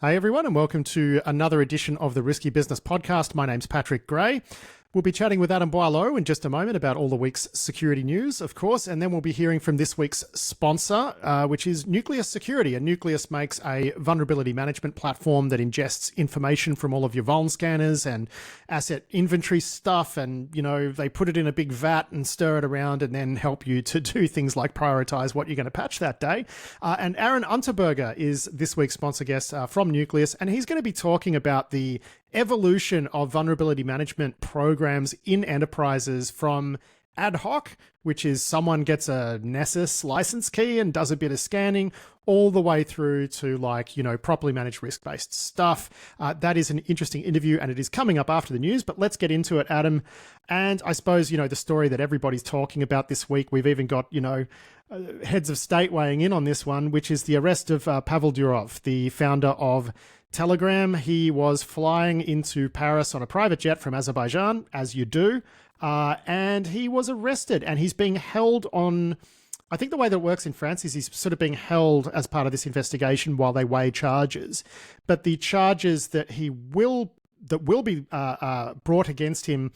Hey everyone, and welcome to another edition of the Risky Business Podcast. My name's Patrick Gray. We'll be chatting with Adam Boileau in just a moment about all the week's security news, of course, and then we'll be hearing from this week's sponsor, which is Nucleus Security. And Nucleus makes a vulnerability management platform that ingests information from all of your vuln scanners and asset inventory stuff, and, you know, they put it in a big vat and stir it around and then help you to do things like prioritize what you're going to patch that day. And Aaron Unterberger is this week's sponsor guest from Nucleus, and he's going to be talking about the evolution of vulnerability management programs in enterprises from ad hoc, which is someone gets a Nessus license key and does a bit of scanning, all the way through to, like, you know, properly managed risk-based stuff. That is an interesting interview, and it is coming up after the news, but let's get into it, Adam. And I suppose, you know, the story that everybody's talking about this week, we've even got, you know, heads of state weighing in on this one, which is the arrest of Pavel Durov, the founder of Telegram. He was flying into Paris on a private jet from Azerbaijan, as you do, and he was arrested, and he's being held on, I think the way that it works in France is he's sort of being held as part of this investigation while they weigh charges. But the charges that will be brought against him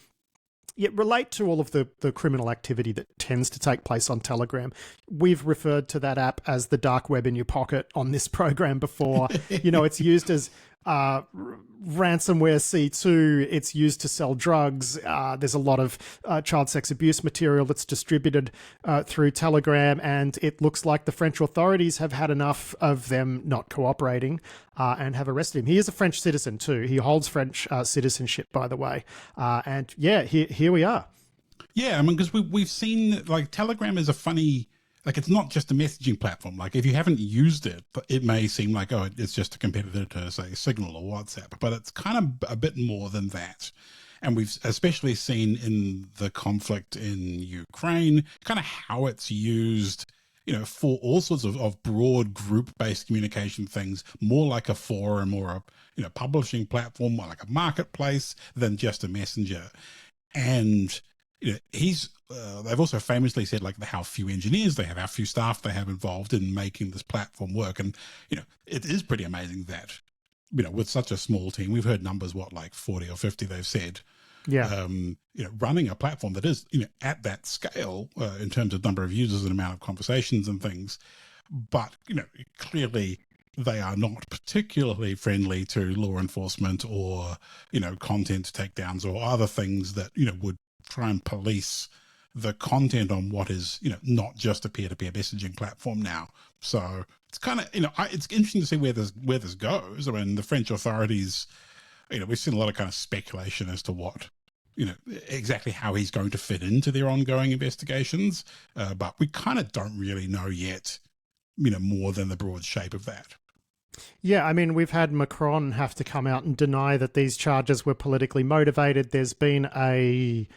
relate to all of the criminal activity that tends to take place on Telegram. We've referred to that app as the dark web in your pocket on this program before. You know, it's used as ransomware C2. It's used to sell drugs. There's a lot of child sex abuse material that's distributed through Telegram, and it looks like the French authorities have had enough of them not cooperating and have arrested him. He is a French citizen too. He holds French citizenship, by the way. And yeah, here we are. Yeah, I mean, because we've seen, like, Telegram is a funny, like, it's not just a messaging platform. Like, if you haven't used it, it may seem like, oh, it's just a competitor to, say, Signal or WhatsApp, but it's kind of a bit more than that. And we've especially seen in the conflict in Ukraine, kind of how it's used, you know, for all sorts of broad group-based communication things, more like a forum or a, you know, publishing platform, more like a marketplace than just a messenger. And, you know, they've also famously said, like, how few engineers they have, how few staff they have involved in making this platform work. And, you know, it is pretty amazing that, you know, with such a small team, we've heard numbers, what, like 40 or 50 they've said. Yeah. You know, running a platform that is, you know, at that scale in terms of number of users and amount of conversations and things. But, you know, clearly they are not particularly friendly to law enforcement or, you know, content takedowns or other things that, you know, would try and police the content on what is, you know, not just a peer-to-peer messaging platform now. So it's kind of, you know, it's interesting to see where this goes. I mean, the French authorities, you know, we've seen a lot of kind of speculation as to what, you know, exactly how he's going to fit into their ongoing investigations. But we kind of don't really know yet, you know, more than the broad shape of that. Yeah, I mean, we've had Macron have to come out and deny that these charges were politically motivated. There's been a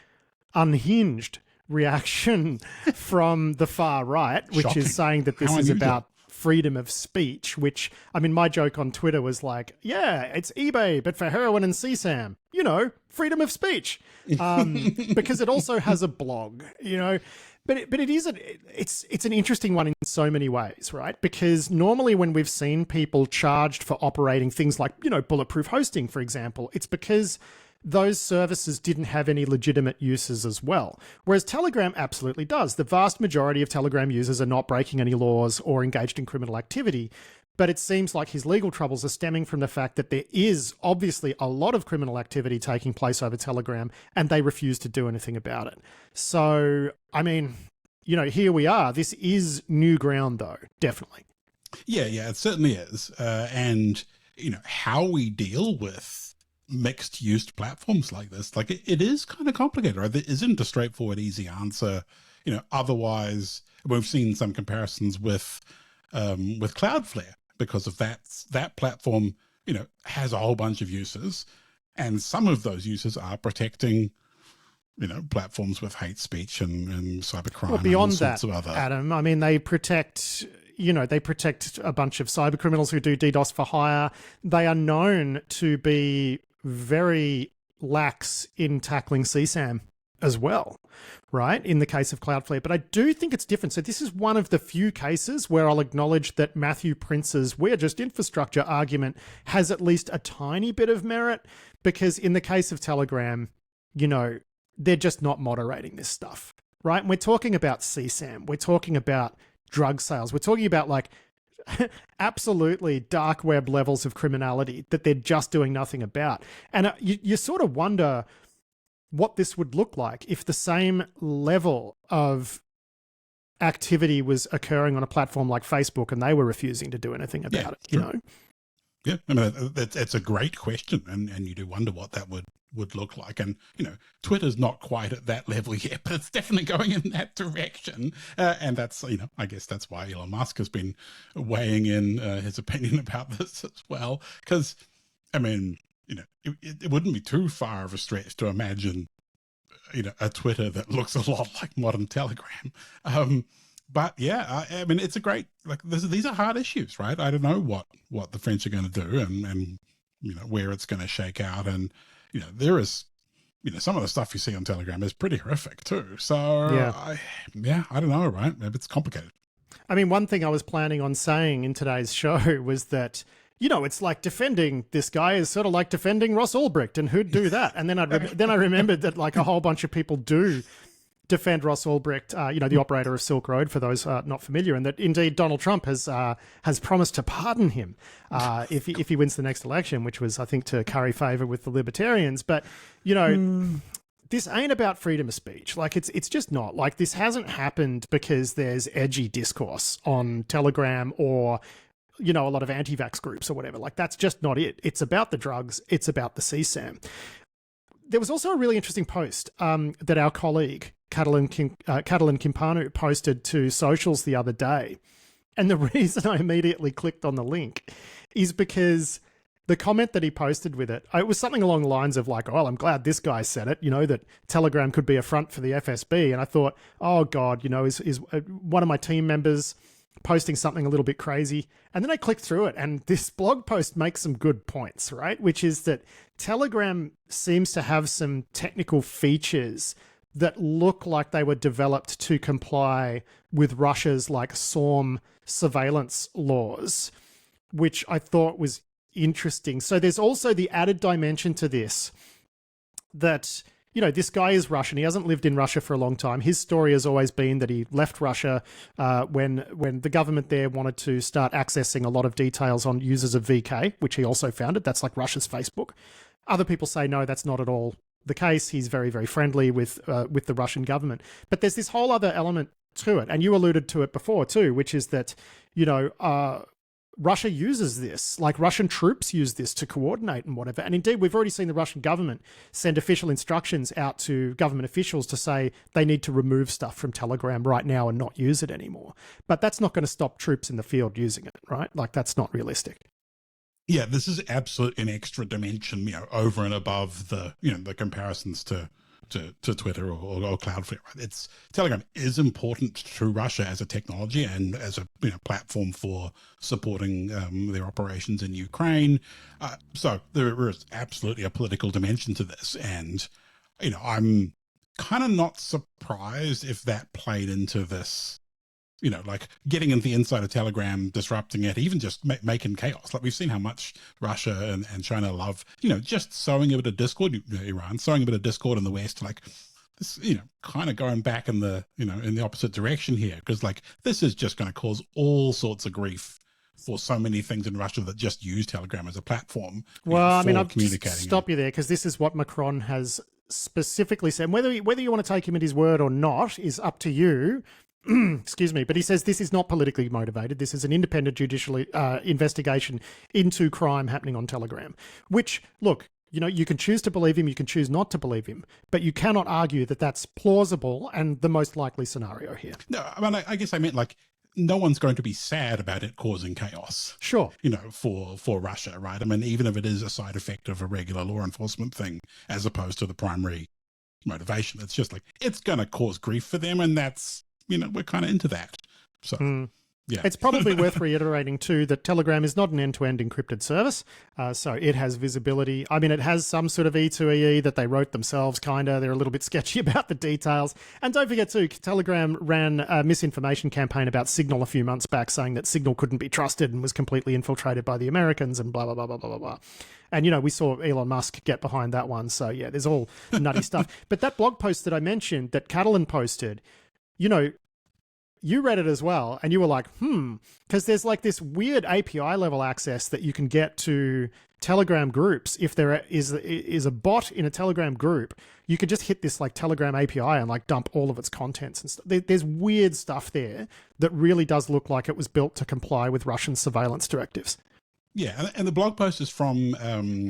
unhinged reaction from the far right, which Shocking. Is saying that this is about freedom of speech, which, I mean, my joke on Twitter was like, yeah, it's eBay, but for heroin and CSAM, you know, freedom of speech, because it also has a blog, you know. But it is it's an interesting one in so many ways, right? Because normally when we've seen people charged for operating things like, you know, bulletproof hosting, for example, it's because those services didn't have any legitimate uses as well. Whereas Telegram absolutely does. The vast majority of Telegram users are not breaking any laws or engaged in criminal activity. But it seems like his legal troubles are stemming from the fact that there is obviously a lot of criminal activity taking place over Telegram, and they refuse to do anything about it. So, I mean, you know, here we are. This is new ground, though, definitely. Yeah, it certainly is. And, you know, how we deal with mixed use platforms like this, like it is kind of complicated, right? There isn't a straightforward, easy answer. You know, otherwise, we've seen some comparisons with Cloudflare, because of that platform, you know, has a whole bunch of uses, and some of those uses are protecting, you know, platforms with hate speech and cybercrime. Well, beyond and all sorts that, of other... Adam, I mean, they protect a bunch of cyber criminals who do DDoS for hire. They are known to be very lax in tackling CSAM. as well, right? In the case of Cloudflare. But I do think it's different. So this is one of the few cases where I'll acknowledge that Matthew Prince's "we're just infrastructure" argument has at least a tiny bit of merit, because in the case of Telegram, you know, they're just not moderating this stuff, right? And we're talking about CSAM. We're talking about drug sales. We're talking about like absolutely dark web levels of criminality that they're just doing nothing about. And you sort of wonder what this would look like if the same level of activity was occurring on a platform like Facebook and they were refusing to do anything about it, you know? Yeah, I mean, it's a great question, and you do wonder what that would look like. And, you know, Twitter's not quite at that level yet, but it's definitely going in that direction. And that's, you know, I guess that's why Elon Musk has been weighing in his opinion about this as well. Because, I mean, you know, it wouldn't be too far of a stretch to imagine, you know, a Twitter that looks a lot like modern Telegram. But yeah, I mean, it's a great, like, these are hard issues, right? I don't know what the French are going to do and, you know, where it's going to shake out. And, you know, there is, you know, some of the stuff you see on Telegram is pretty horrific too. So I don't know, right? Maybe it's complicated. I mean, one thing I was planning on saying in today's show was that, you know, it's like defending this guy is sort of like defending Ross Ulbricht, and who'd do that? And then I remembered that like a whole bunch of people do defend Ross Ulbricht, you know, the operator of Silk Road, for those not familiar, and that indeed Donald Trump has promised to pardon him if he wins the next election, which was, I think, to curry favor with the Libertarians. But, you know, this ain't about freedom of speech. Like, it's just not. Like, this hasn't happened because there's edgy discourse on Telegram or, you know, a lot of anti-vax groups or whatever. Like, that's just not it. It's about the drugs. It's about the CSAM. There was also a really interesting post that our colleague, Catalin Kimpanu, posted to socials the other day. And the reason I immediately clicked on the link is because the comment that he posted with it was something along the lines of like, oh, I'm glad this guy said it, you know, that Telegram could be a front for the FSB. And I thought, oh God, you know, is one of my team members posting something a little bit crazy? And then I clicked through it, and this blog post makes some good points, right? Which is that Telegram seems to have some technical features that look like they were developed to comply with Russia's like SORM surveillance laws, which I thought was interesting. So there's also the added dimension to this that, you know, this guy is Russian. He hasn't lived in Russia for a long time. His story has always been that he left Russia when the government there wanted to start accessing a lot of details on users of VK, which he also founded. That's like Russia's Facebook. Other people say, no, that's not at all the case. He's very, very friendly with the Russian government. But there's this whole other element to it. And you alluded to it before too, which is that, you know, Russia uses this, like Russian troops use this to coordinate and whatever. And indeed, we've already seen the Russian government send official instructions out to government officials to say they need to remove stuff from Telegram right now and not use it anymore. But that's not going to stop troops in the field using it, right? Like, that's not realistic. Yeah, this is absolutely an extra dimension, you know, over and above the, you know, the comparisons to Twitter or Cloudflare. Right? It's Telegram is important to Russia as a technology and as a, you know, platform for supporting their operations in Ukraine. So there is absolutely a political dimension to this, and, you know, I'm kind of not surprised if that played into this. You know, like getting into the inside of Telegram, disrupting it, even just making chaos. Like, we've seen how much Russia and China love, you know, just sowing a bit of discord, Iran, sowing a bit of discord in the West, like this, you know, kind of going back in the, you know, in the opposite direction here. Because like, this is just going to cause all sorts of grief for so many things in Russia that just use Telegram as a platform. Well, I mean, I'll stop you there, because this is what Macron has specifically said. Whether you want to take him at his word or not is up to you. Excuse me, but he says this is not politically motivated. This is an independent judicial investigation into crime happening on Telegram, which, look, you know, you can choose to believe him, you can choose not to believe him, but you cannot argue that that's plausible and the most likely scenario here. No, I mean, I guess I meant like, no one's going to be sad about it causing chaos. Sure. You know, for Russia, right? I mean, even if it is a side effect of a regular law enforcement thing, as opposed to the primary motivation, it's just like, it's going to cause grief for them, and that's, you know, we're kind of into that. So, Yeah. It's probably worth reiterating too that Telegram is not an end-to-end encrypted service, so it has visibility. I mean, it has some sort of E2EE that they wrote themselves, kinda. They're a little bit sketchy about the details. And don't forget too, Telegram ran a misinformation campaign about Signal a few months back, saying that Signal couldn't be trusted and was completely infiltrated by the Americans and blah blah blah blah blah blah blah. And we saw Elon Musk get behind that one. So yeah, there's all nutty stuff. But that blog post that I mentioned that Catalan posted, you read it as well, and you were like, because there's like this weird API level access that you can get to Telegram groups. If there is a bot in a Telegram group, you could just hit this like Telegram API and like dump all of its contents and stuff. There's weird stuff there that really does look like it was built to comply with Russian surveillance directives. Yeah, and the blog post is from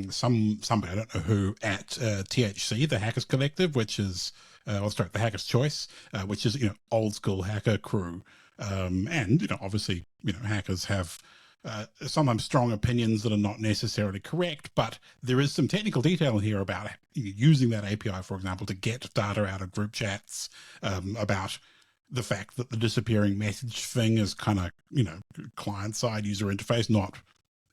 somebody, I don't know who, at THC, the Hackers Collective, which is the Hacker's Choice, which is old school hacker crew, and obviously hackers have sometimes strong opinions that are not necessarily correct, but there is some technical detail here about using that API, for example, to get data out of group chats, about the fact that the disappearing message thing is kind of client side user interface, not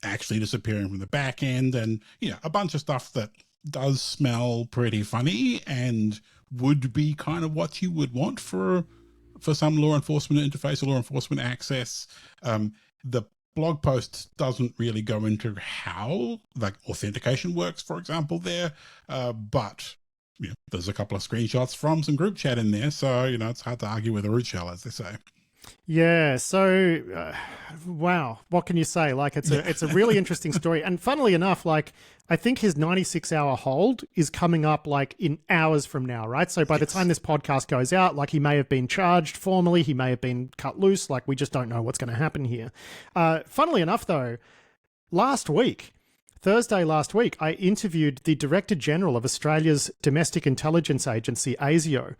actually disappearing from the back end, and a bunch of stuff that does smell pretty funny and would be kind of what you would want for some law enforcement interface or law enforcement access. The blog post doesn't really go into how like authentication works, for example, there, but there's a couple of screenshots from some group chat in there, so it's hard to argue with a root shell, as they say. Yeah, so wow, what can you say? Like it's a really interesting story, and funnily enough, like I think his 96-hour hold is coming up like in hours from now, right? So by the time this podcast goes out, like he may have been charged formally, he may have been cut loose, like we just don't know what's going to happen here. Funnily enough, though, Thursday last week, I interviewed the Director General of Australia's Domestic Intelligence Agency, ASIO,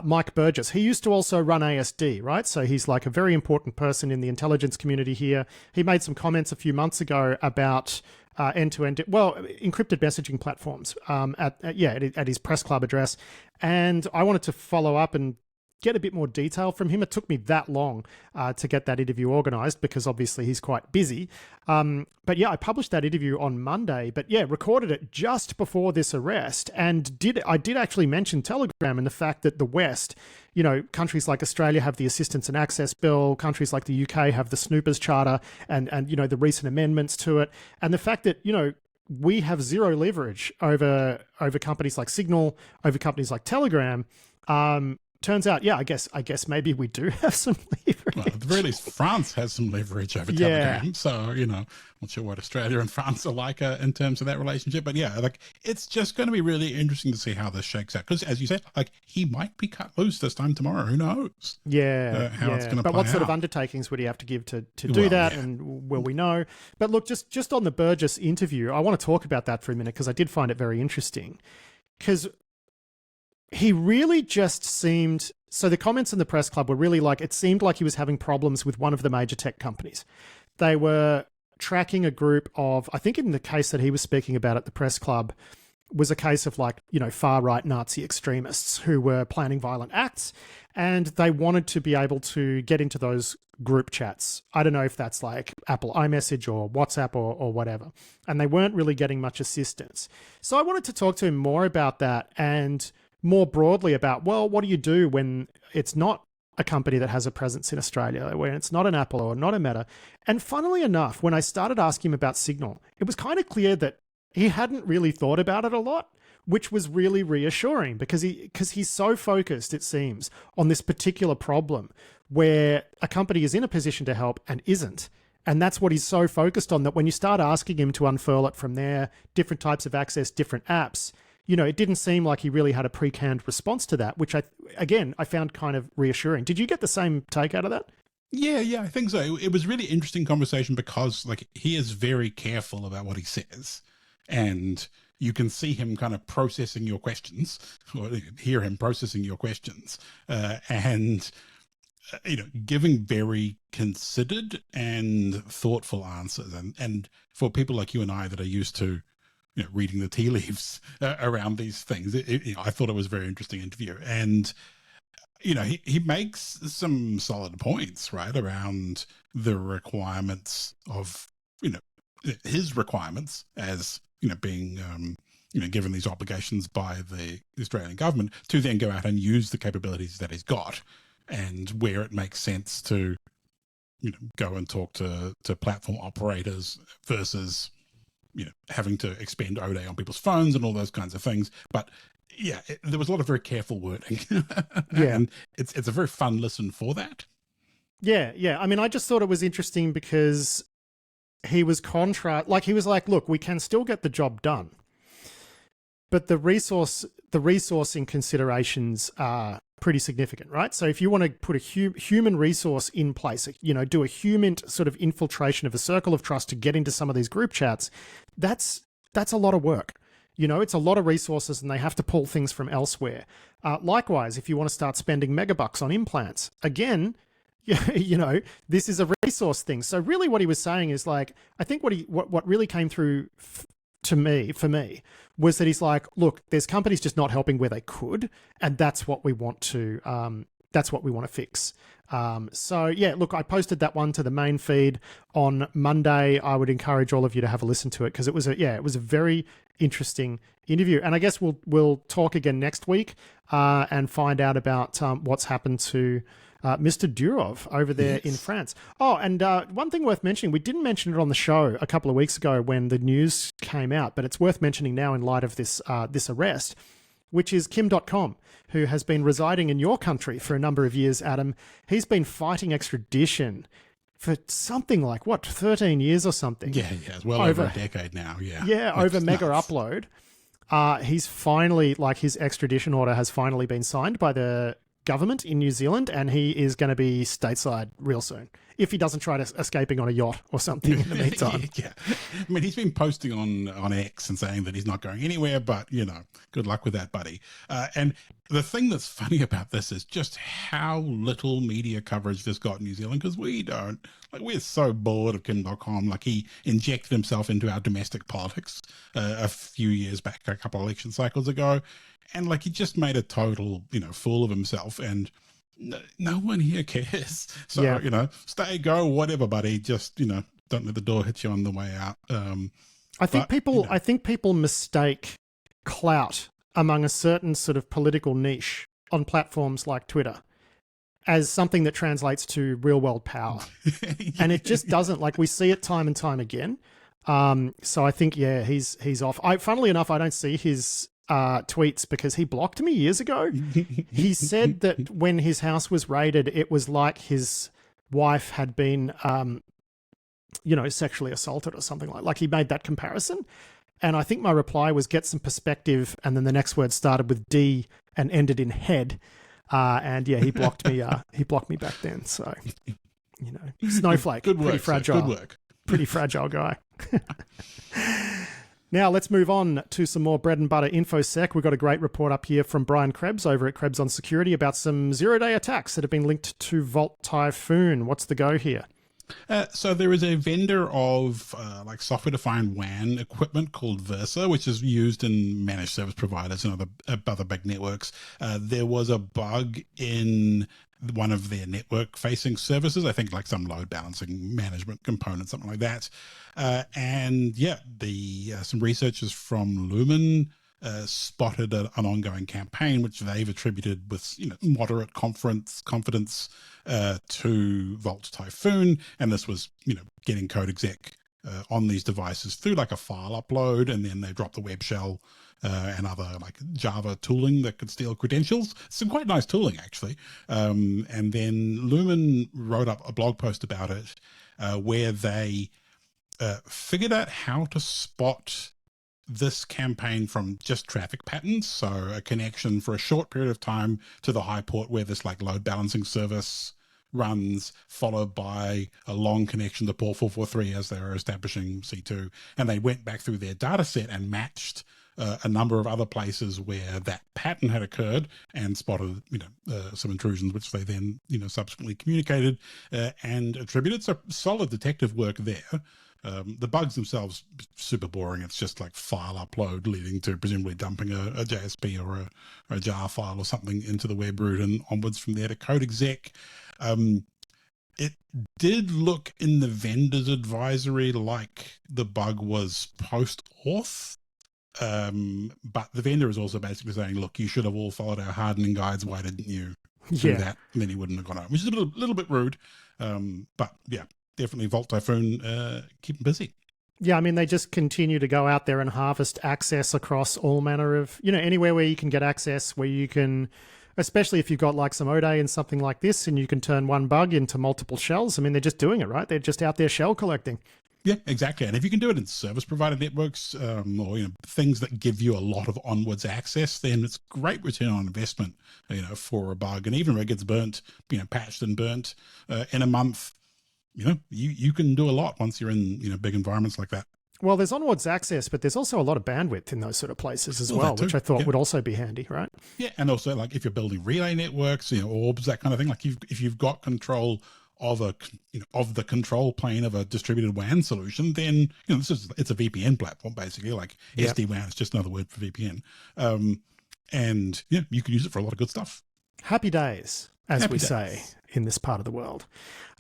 Mike Burgess. He used to also run ASD, right? So he's like a very important person in the intelligence community here. He made some comments a few months ago about end-to-end, encrypted messaging platforms at his press club address. And I wanted to follow up and get a bit more detail from him. It took me that long to get that interview organized because obviously he's quite busy. But yeah, I published that interview on Monday, but yeah, recorded it just before this arrest. And I did actually mention Telegram and the fact that the West, countries like Australia have the Assistance and Access Bill, countries like the UK have the Snoopers Charter and the recent amendments to it. And the fact that, we have zero leverage over companies like Signal, over companies like Telegram. Turns out, I guess maybe we do have some leverage. Well, at the very least, France has some leverage over Telegram. So, not sure what Australia and France are like in terms of that relationship. But yeah, like it's just going to be really interesting to see how this shakes out. Because as you said, like he might be cut loose this time tomorrow. Who knows? Yeah. How it's going to play out. But what sort of undertakings would he have to give to do that? Yeah. And will we know? But look, just on the Burgess interview, I want to talk about that for a minute because I did find it very interesting. Because he really just seemed... So the comments in the press club were really like, it seemed like he was having problems with one of the major tech companies. They were tracking a group of, I think in the case that he was speaking about at the press club, was a case of like, far-right Nazi extremists who were planning violent acts, and they wanted to be able to get into those group chats. I don't know if that's like Apple iMessage or WhatsApp or whatever. And they weren't really getting much assistance. So I wanted to talk to him more about that and more broadly about, well, what do you do when it's not a company that has a presence in Australia, when it's not an Apple or not a Meta? And funnily enough, when I started asking him about Signal, it was kind of clear that he hadn't really thought about it a lot, which was really reassuring because he's so focused, it seems, on this particular problem where a company is in a position to help and isn't. And that's what he's so focused on, that when you start asking him to unfurl it from there, different types of access, different apps, it didn't seem like he really had a pre-canned response to that, which I found kind of reassuring. Did you get the same take out of that? Yeah, I think so. It was really interesting conversation because like he is very careful about what he says, and you can see him kind of processing your questions, or hear him processing your questions, and giving very considered and thoughtful answers. And for people like you and I that are used to reading the tea leaves around these things, I thought it was a very interesting interview. And he makes some solid points, right, around the requirements of, his requirements as, being, given these obligations by the Australian government to then go out and use the capabilities that he's got, and where it makes sense to, go and talk to platform operators versus, having to expend ODA on people's phones and all those kinds of things. But yeah, there was a lot of very careful wording. Yeah. And it's a very fun listen for that. Yeah. I mean, I just thought it was interesting because he was he was like, look, we can still get the job done, but the resourcing considerations are pretty significant, right? So if you want to put a human resource in place, do a human sort of infiltration of a circle of trust to get into some of these group chats, that's a lot of work. It's a lot of resources, and they have to pull things from elsewhere. Likewise, if you want to start spending megabucks on implants, again, this is a resource thing. So really what he was saying is, like, I think what really came through for me, was that he's like, look, there's companies just not helping where they could, and that's what we want to fix. So yeah, look, I posted that one to the main feed on Monday. I would encourage all of you to have a listen to it, because it was a very interesting interview. And I guess we'll talk again next week and find out about what's happened to Mr. Durov over there in France. Oh, and one thing worth mentioning, we didn't mention it on the show a couple of weeks ago when the news came out, but it's worth mentioning now in light of this arrest, which is Kim Dotcom, who has been residing in your country for a number of years, Adam. He's been fighting extradition for something like, 13 years or something? Yeah, it's well over a decade now, yeah. Yeah, over Mega Upload. He's finally, his extradition order has finally been signed by the government in New Zealand, and he is going to be stateside real soon, if he doesn't try to escaping on a yacht or something in the meantime. Yeah. I mean, he's been posting on X and saying that he's not going anywhere, but, good luck with that, buddy. And the thing that's funny about this is just how little media coverage this got in New Zealand, because we don't. We're so bored of Kim Dotcom. He injected himself into our domestic politics a few years back, a couple of election cycles ago. And he just made a total, fool of himself, and no one here cares. So, yeah. Stay, go, whatever, buddy. Just, don't let the door hit you on the way out. I think people mistake clout among a certain sort of political niche on platforms like Twitter as something that translates to real world power. And it just doesn't. We see it time and time again. So I think, he's off. Funnily enough, I don't see his tweets because he blocked me years ago. He said that when his house was raided, it was like his wife had been, sexually assaulted or something like he made that comparison. And I think my reply was get some perspective. And then the next word started with D and ended in head. And yeah, he blocked me. He blocked me back then. So, snowflake, good work, pretty fragile, good work. Pretty fragile guy. Now let's move on to some more bread and butter InfoSec. We've got a great report up here from Brian Krebs over at Krebs on Security about some zero-day attacks that have been linked to Vault Typhoon. What's the go here? So there is a vendor of software-defined WAN equipment called Versa, which is used in managed service providers and other big networks. There was a bug in one of their network-facing services, I think some load balancing management component, something like that. Some researchers from Lumen spotted an ongoing campaign which they've attributed with moderate confidence to Vault Typhoon, and this was getting code exec on these devices through a file upload, and then they drop the web shell and other Java tooling that could steal credentials. Some quite nice tooling actually. And then Lumen wrote up a blog post about it where they figured out how to spot this campaign from just traffic patterns. So a connection for a short period of time to the high port where this load balancing service runs, followed by a long connection to port 443 as they were establishing C2. And they went back through their data set and matched a number of other places where that pattern had occurred and spotted, some intrusions, which they then, subsequently communicated and attributed. So solid detective work there. The bugs themselves, super boring. It's just like file upload leading to presumably dumping a JSP or a jar file or something into the web root and onwards from there to code exec. It did look in the vendor's advisory like the bug was post-auth. But the vendor is also basically saying, look, you should have all followed our hardening guides. Why didn't you do that? And then he wouldn't have gone home, which is a little bit rude. But yeah, definitely Vault Typhoon, keep them busy. Yeah, I mean, they just continue to go out there and harvest access across all manner of, anywhere where you can get access, where you can, especially if you've got like some ODA and something like this, and you can turn one bug into multiple shells. I mean, they're just doing it, right? They're just out there shell collecting. Yeah, exactly. And if you can do it in service provider networks or things that give you a lot of onwards access, then it's great return on investment, for a bug. And even if it gets burnt, patched and burnt in a month, you can do a lot once you're in big environments like that. Well, there's onwards access, but there's also a lot of bandwidth in those sort of places as well, which I thought would also be handy, right? Yeah, and also like if you're building relay networks, orbs, that kind of thing. Like if you've got control of of the control plane of a distributed WAN solution, then it's a VPN platform basically. Like SD-WAN is just another word for VPN, and you can use it for a lot of good stuff. Happy days, as we say in this part of the world.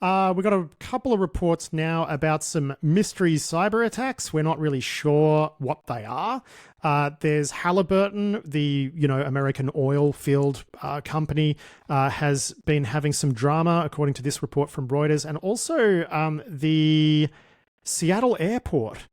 We've got a couple of reports now about some mystery cyber attacks. We're not really sure what they are. There's Halliburton, the American oil field company, has been having some drama, according to this report from Reuters, and also the Seattle airport.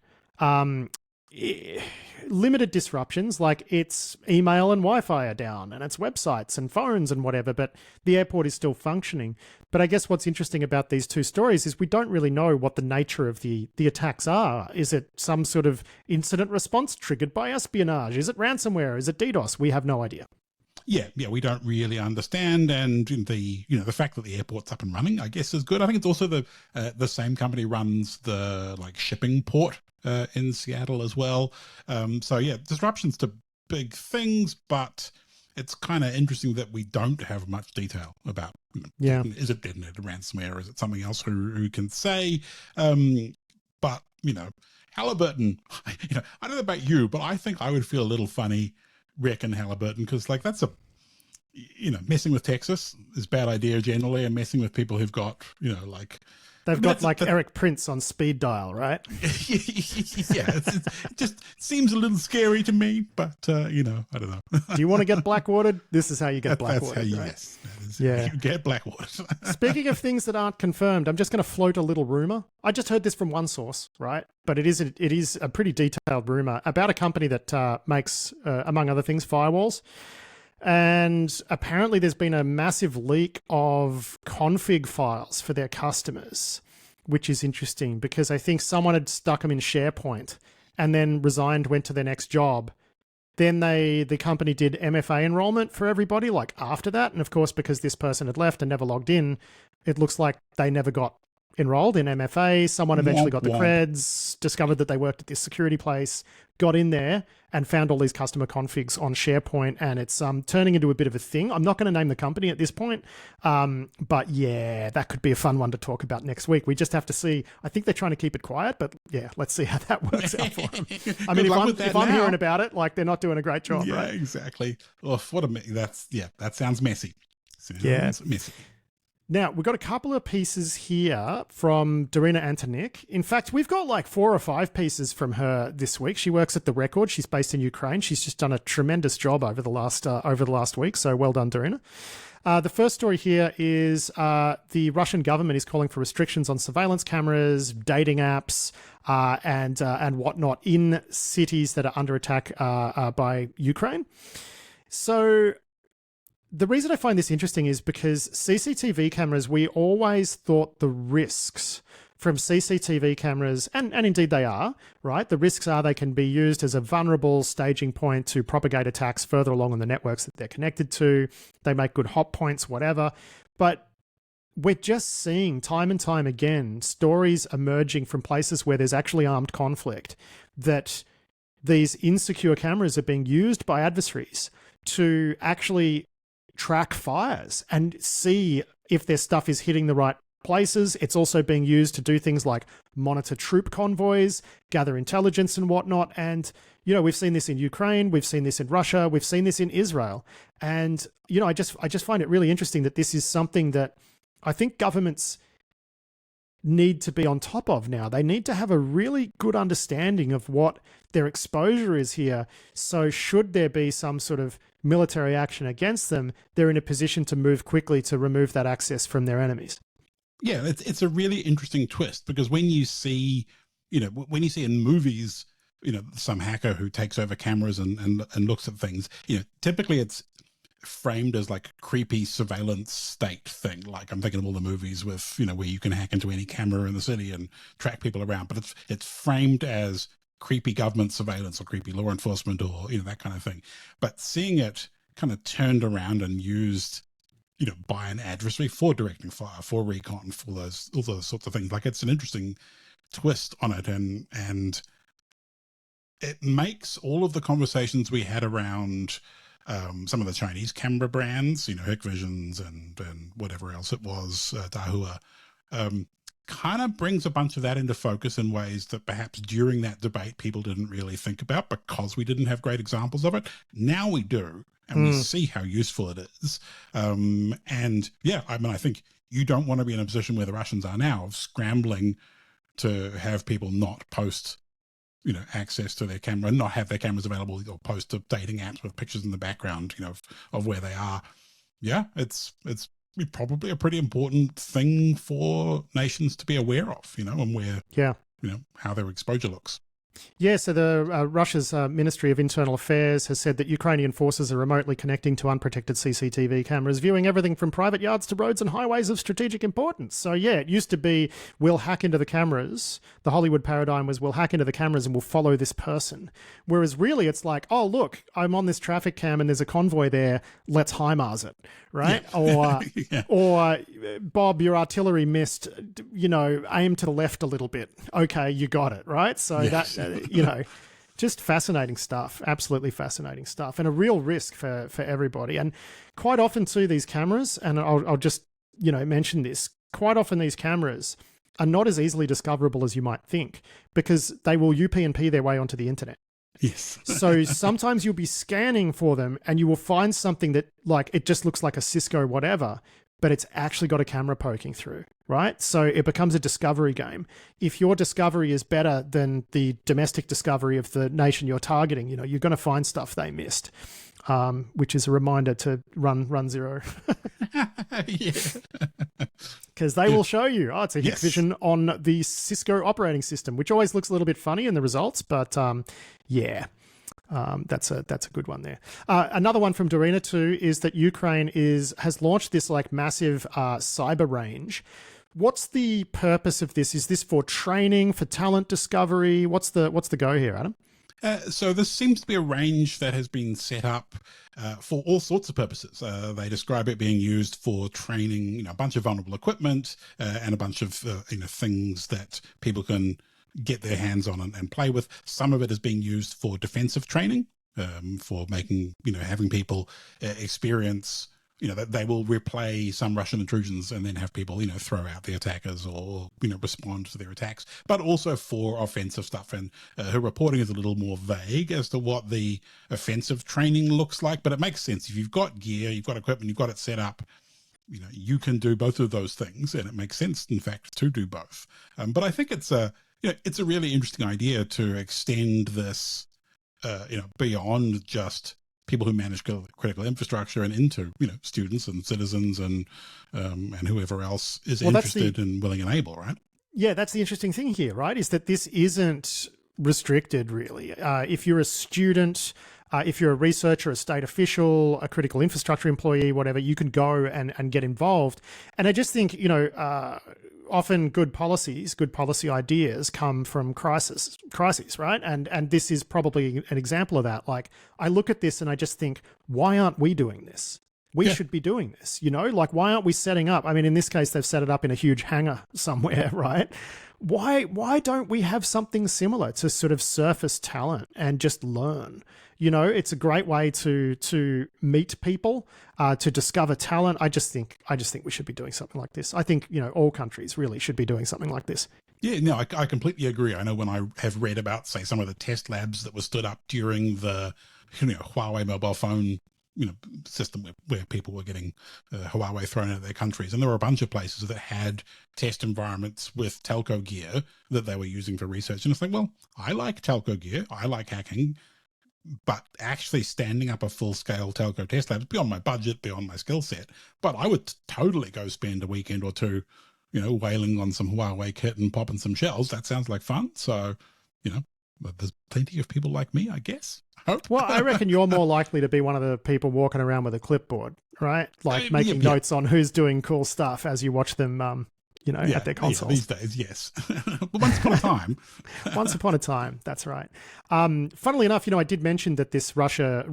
Limited disruptions, like its email and Wi-Fi are down and its websites and phones and whatever, but the airport is still functioning. But I guess what's interesting about these two stories is we don't really know what the nature of the attacks are. Is it some sort of incident response triggered by espionage? Is it ransomware? Is it DDoS? We have no idea. Yeah, we don't really understand, and the fact that the airport's up and running, I guess, is good. I think it's also the same company runs the shipping port in Seattle as well. So yeah, disruptions to big things, but it's kind of interesting that we don't have much detail about. Is it detonated ransomware? Is it something else? Who can say? But Halliburton. I don't know about you, but I think I would feel a little funny wrecking Halliburton, because that's messing with Texas is a bad idea generally, and messing with people who've got they've got Eric Prince on speed dial, right? Yeah, it just seems a little scary to me, but I don't know. Do you want to get blackwatered? This is how you get blackwatered. That's how you, right? Yes, you get blackwatered. Speaking of things that aren't confirmed, I'm just going to float a little rumor. I just heard this from one source, right? But it is a pretty detailed rumor about a company that makes, among other things, firewalls. And apparently there's been a massive leak of config files for their customers, which is interesting because I think someone had stuck them in SharePoint and then resigned, went to their next job. Then the company did MFA enrollment for everybody after that. And of course, because this person had left and never logged in, it looks like they never got enrolled in MFA. Someone eventually got the creds, discovered that they worked at this security place, got in there and found all these customer configs on SharePoint, and it's turning into a bit of a thing. I'm not going to name the company at this point, but yeah, that could be a fun one to talk about next week. We just have to see. I think they're trying to keep it quiet, but yeah, let's see how that works out for them. I mean, if I'm hearing about it, they're not doing a great job, yeah, right? Exactly. Oh, that sounds messy. Messy. Now, we've got a couple of pieces here from Darina Antonik. In fact, we've got 4 or 5 pieces from her this week. She works at The Record. She's based in Ukraine. She's just done a tremendous job over the last week, so well done, Darina. The first story here is the Russian government is calling for restrictions on surveillance cameras, dating apps, and whatnot in cities that are under attack by Ukraine. So the reason I find this interesting is because CCTV cameras, we always thought the risks from CCTV cameras, and indeed they are, right? The risks are they can be used as a vulnerable staging point to propagate attacks further along on the networks that they're connected to. They make good hot points, whatever. But we're just seeing time and time again stories emerging from places where there's actually armed conflict, that these insecure cameras are being used by adversaries to actually track fires and see if their stuff is hitting the right places. It's also being used to do things like monitor troop convoys, gather intelligence and whatnot. And, you know, we've seen this in Ukraine, we've seen this in Russia, we've seen this in Israel. And, you know, I just find it really interesting that this is something that I think governments need to be on top of now. They need to have a really good understanding of what their exposure is here. So should there be some sort of military action against them, they're in a position to move quickly to remove that access from their enemies. Yeah, it's a really interesting twist, because when you see, you know, when you see in movies, you know, some hacker who takes over cameras and looks at things, you know, typically it's framed as like a creepy surveillance state thing. Like I'm thinking of all the movies with, you know, where you can hack into any camera in the city and track people around, but it's framed as creepy government surveillance or creepy law enforcement or, you know, that kind of thing. But seeing it kind of turned around and used, you know, by an adversary for directing fire, for recon, for all those sorts of things. Like it's an interesting twist on it, and it makes all of the conversations we had around some of the Chinese camera brands, you know, Hikvisions and whatever else it was, Dahua, kind of brings a bunch of that into focus in ways that perhaps during that debate people didn't really think about because we didn't have great examples of it. Now we do. And we see how useful it is. And yeah, I mean, I think you don't want to be in a position where the Russians are now of scrambling to have people not post, you know, access to their camera, not have their cameras available, or post to dating apps with pictures in the background, you know, of where they are. Yeah, it's probably a pretty important thing for nations to be aware of, you know, and where, you know, how their exposure looks. Yeah, so the Russia's Ministry of Internal Affairs has said that Ukrainian forces are remotely connecting to unprotected CCTV cameras, viewing everything from private yards to roads and highways of strategic importance. So yeah, it used to be, we'll hack into the cameras. The Hollywood paradigm was, we'll hack into the cameras and we'll follow this person. Whereas really it's like, oh, look, I'm on this traffic cam and there's a convoy there, let's HIMARS it, right? Yeah. Or Bob, your artillery missed, you know, aim to the left a little bit. Okay, you got it, right? So that... you know, just fascinating stuff, absolutely fascinating stuff, and a real risk for everybody. And quite often too, these cameras, and I'll just, you know, mention this, quite often these cameras are not as easily discoverable as you might think, because they will UPnP their way onto the internet. Yes. So sometimes you'll be scanning for them and you will find something that, like, it just looks like a Cisco whatever, but it's actually got a camera poking through, right? So it becomes a discovery game. If your discovery is better than the domestic discovery of the nation you're targeting, you know, you're going to find stuff they missed, which is a reminder to run zero. Yeah. Because they will show you, oh, it's a Hikvision on the Cisco operating system, which always looks a little bit funny in the results, but yeah. That's a good one there. Another one from Dorina too is that Ukraine has launched this like massive cyber range. What's the purpose of this? Is this for training, for talent discovery? What's the go here, Adam? So this seems to be a range that has been set up for all sorts of purposes. They describe it being used for training, you know, a bunch of vulnerable equipment and a bunch of you know, things that people can get their hands on and play with. Some of it is being used for defensive training, for making, you know, having people experience, you know, that they will replay some Russian intrusions and then have people, you know, throw out the attackers or, you know, respond to their attacks, but also for offensive stuff. And her reporting is a little more vague as to what the offensive training looks like, but it makes sense. If you've got gear, you've got equipment, you've got it set up, you know, you can do both of those things, and it makes sense, in fact, to do both. But I think it's a really interesting idea to extend this, you know, beyond just people who manage critical infrastructure and into, you know, students and citizens and whoever else is interested and willing and able, right? Yeah, that's the interesting thing here, right? Is that this isn't restricted really. If you're a student, if you're a researcher, a state official, a critical infrastructure employee, whatever, you can go and get involved. And I just think, you know, often good policy ideas come from crises, right? And this is probably an example of that. Like, I look at this and I just think, why aren't we doing this? we should be doing this, like why aren't we setting up? I mean, in this case, they've set it up in a huge hangar somewhere, right? Why don't we have something similar to sort of surface talent and just learn? It's a great way to meet people, to discover talent. I just think we should be doing something like this. I think, all countries really should be doing something like this. Yeah, no, I completely agree. I know when I have read about, say, some of the test labs that were stood up during the, Huawei mobile phone, system where people were getting Huawei thrown out of their countries. And there were a bunch of places that had test environments with telco gear that they were using for research. And it's like, well, I like telco gear. I like hacking. But actually standing up a full-scale telco test lab is beyond my budget, beyond my skill set. But I would totally go spend a weekend or two, whaling on some Huawei kit and popping some shells. That sounds like fun. So, but there's plenty of people like me, I guess. I hope. Well, I reckon you're more likely to be one of the people walking around with a clipboard, right? Like making notes on who's doing cool stuff as you watch them, at their consoles. These days, yes. But once upon a time. Once upon a time, that's right. Funnily enough, I did mention that this Russian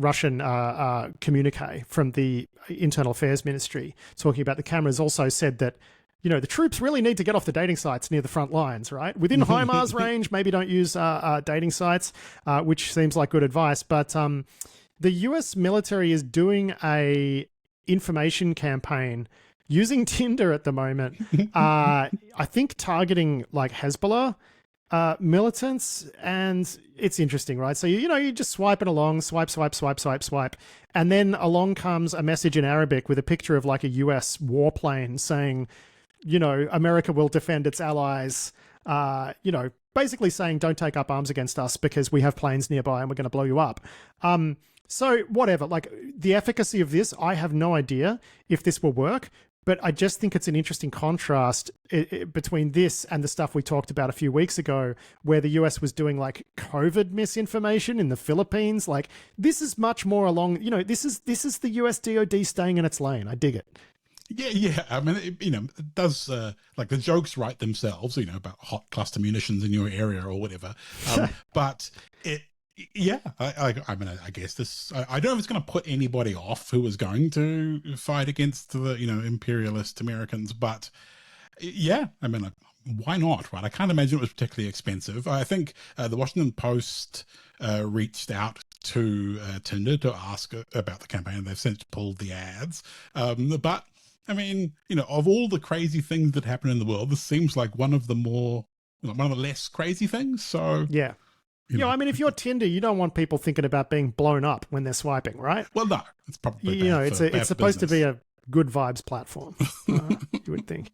communique from the Internal Affairs Ministry talking about the cameras also said that, the troops really need to get off the dating sites near the front lines, right? Within HIMARS range, maybe don't use dating sites, which seems like good advice. But the US military is doing a information campaign using Tinder at the moment. I think targeting like Hezbollah militants, and it's interesting, right? So you're just swiping along, swipe, and then along comes a message in Arabic with a picture of like a US warplane saying, America will defend its allies, basically saying don't take up arms against us because we have planes nearby and we're going to blow you up. So whatever, like the efficacy of this, I have no idea if this will work, but I just think it's an interesting contrast between this and the stuff we talked about a few weeks ago, where the US was doing like COVID misinformation in the Philippines. Like this is much more along, this is the US DoD staying in its lane. I dig it. Yeah. I mean, it does, like the jokes write themselves, about hot cluster munitions in your area or whatever. But I guess this, I don't know if it's going to put anybody off who is going to fight against the, imperialist Americans, but why not, right? I can't imagine it was particularly expensive. I think the Washington Post reached out to Tinder to ask about the campaign. They've since pulled the ads. But I mean, of all the crazy things that happen in the world, this seems like one of the less crazy things. So yeah. I mean, if you're Tinder, you don't want people thinking about being blown up when they're swiping, right? Well, no, it's probably it's supposed to be a good vibes platform. You would think.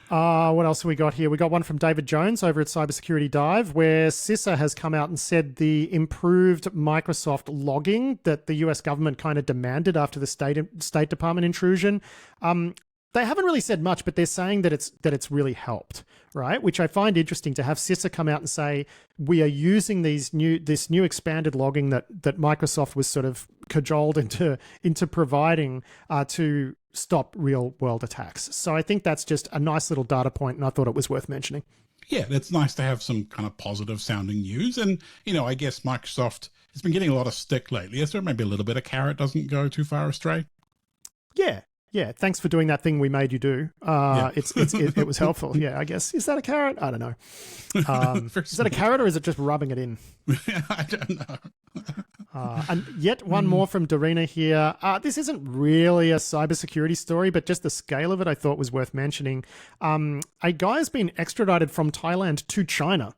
What else have we got here? We got one from David Jones over at Cybersecurity Dive, where CISA has come out and said the improved Microsoft logging that the US government kind of demanded after the State Department intrusion. They haven't really said much, but they're saying that it's really helped, right? Which I find interesting to have CISA come out and say we are using this new expanded logging that Microsoft was sort of cajoled into providing to stop real world attacks. So I think that's just a nice little data point, and I thought it was worth mentioning. Yeah, it's nice to have some kind of positive sounding news, and I guess Microsoft has been getting a lot of stick lately, so maybe a little bit of carrot doesn't go too far astray. Yeah, thanks for doing that thing we made you do. It was helpful. Yeah, I guess. Is that a carrot? I don't know. Is that a carrot or is it just rubbing it in? I don't know. And yet one more from Dorina here. This isn't really a cybersecurity story, but just the scale of it I thought was worth mentioning. A guy has been extradited from Thailand to China.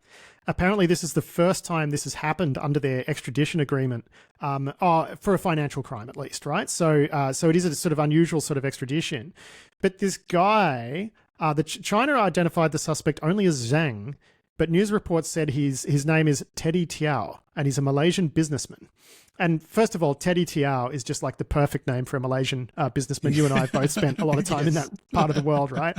Apparently, this is the first time this has happened under their extradition agreement, for a financial crime at least, right? So it is a sort of unusual sort of extradition. But this guy, China identified the suspect only as Zhang, but news reports said his name is Teddy Tiao, and he's a Malaysian businessman. And first of all, Teddy Tiao is just like the perfect name for a Malaysian businessman. You and I have both spent a lot of time in that part of the world, right?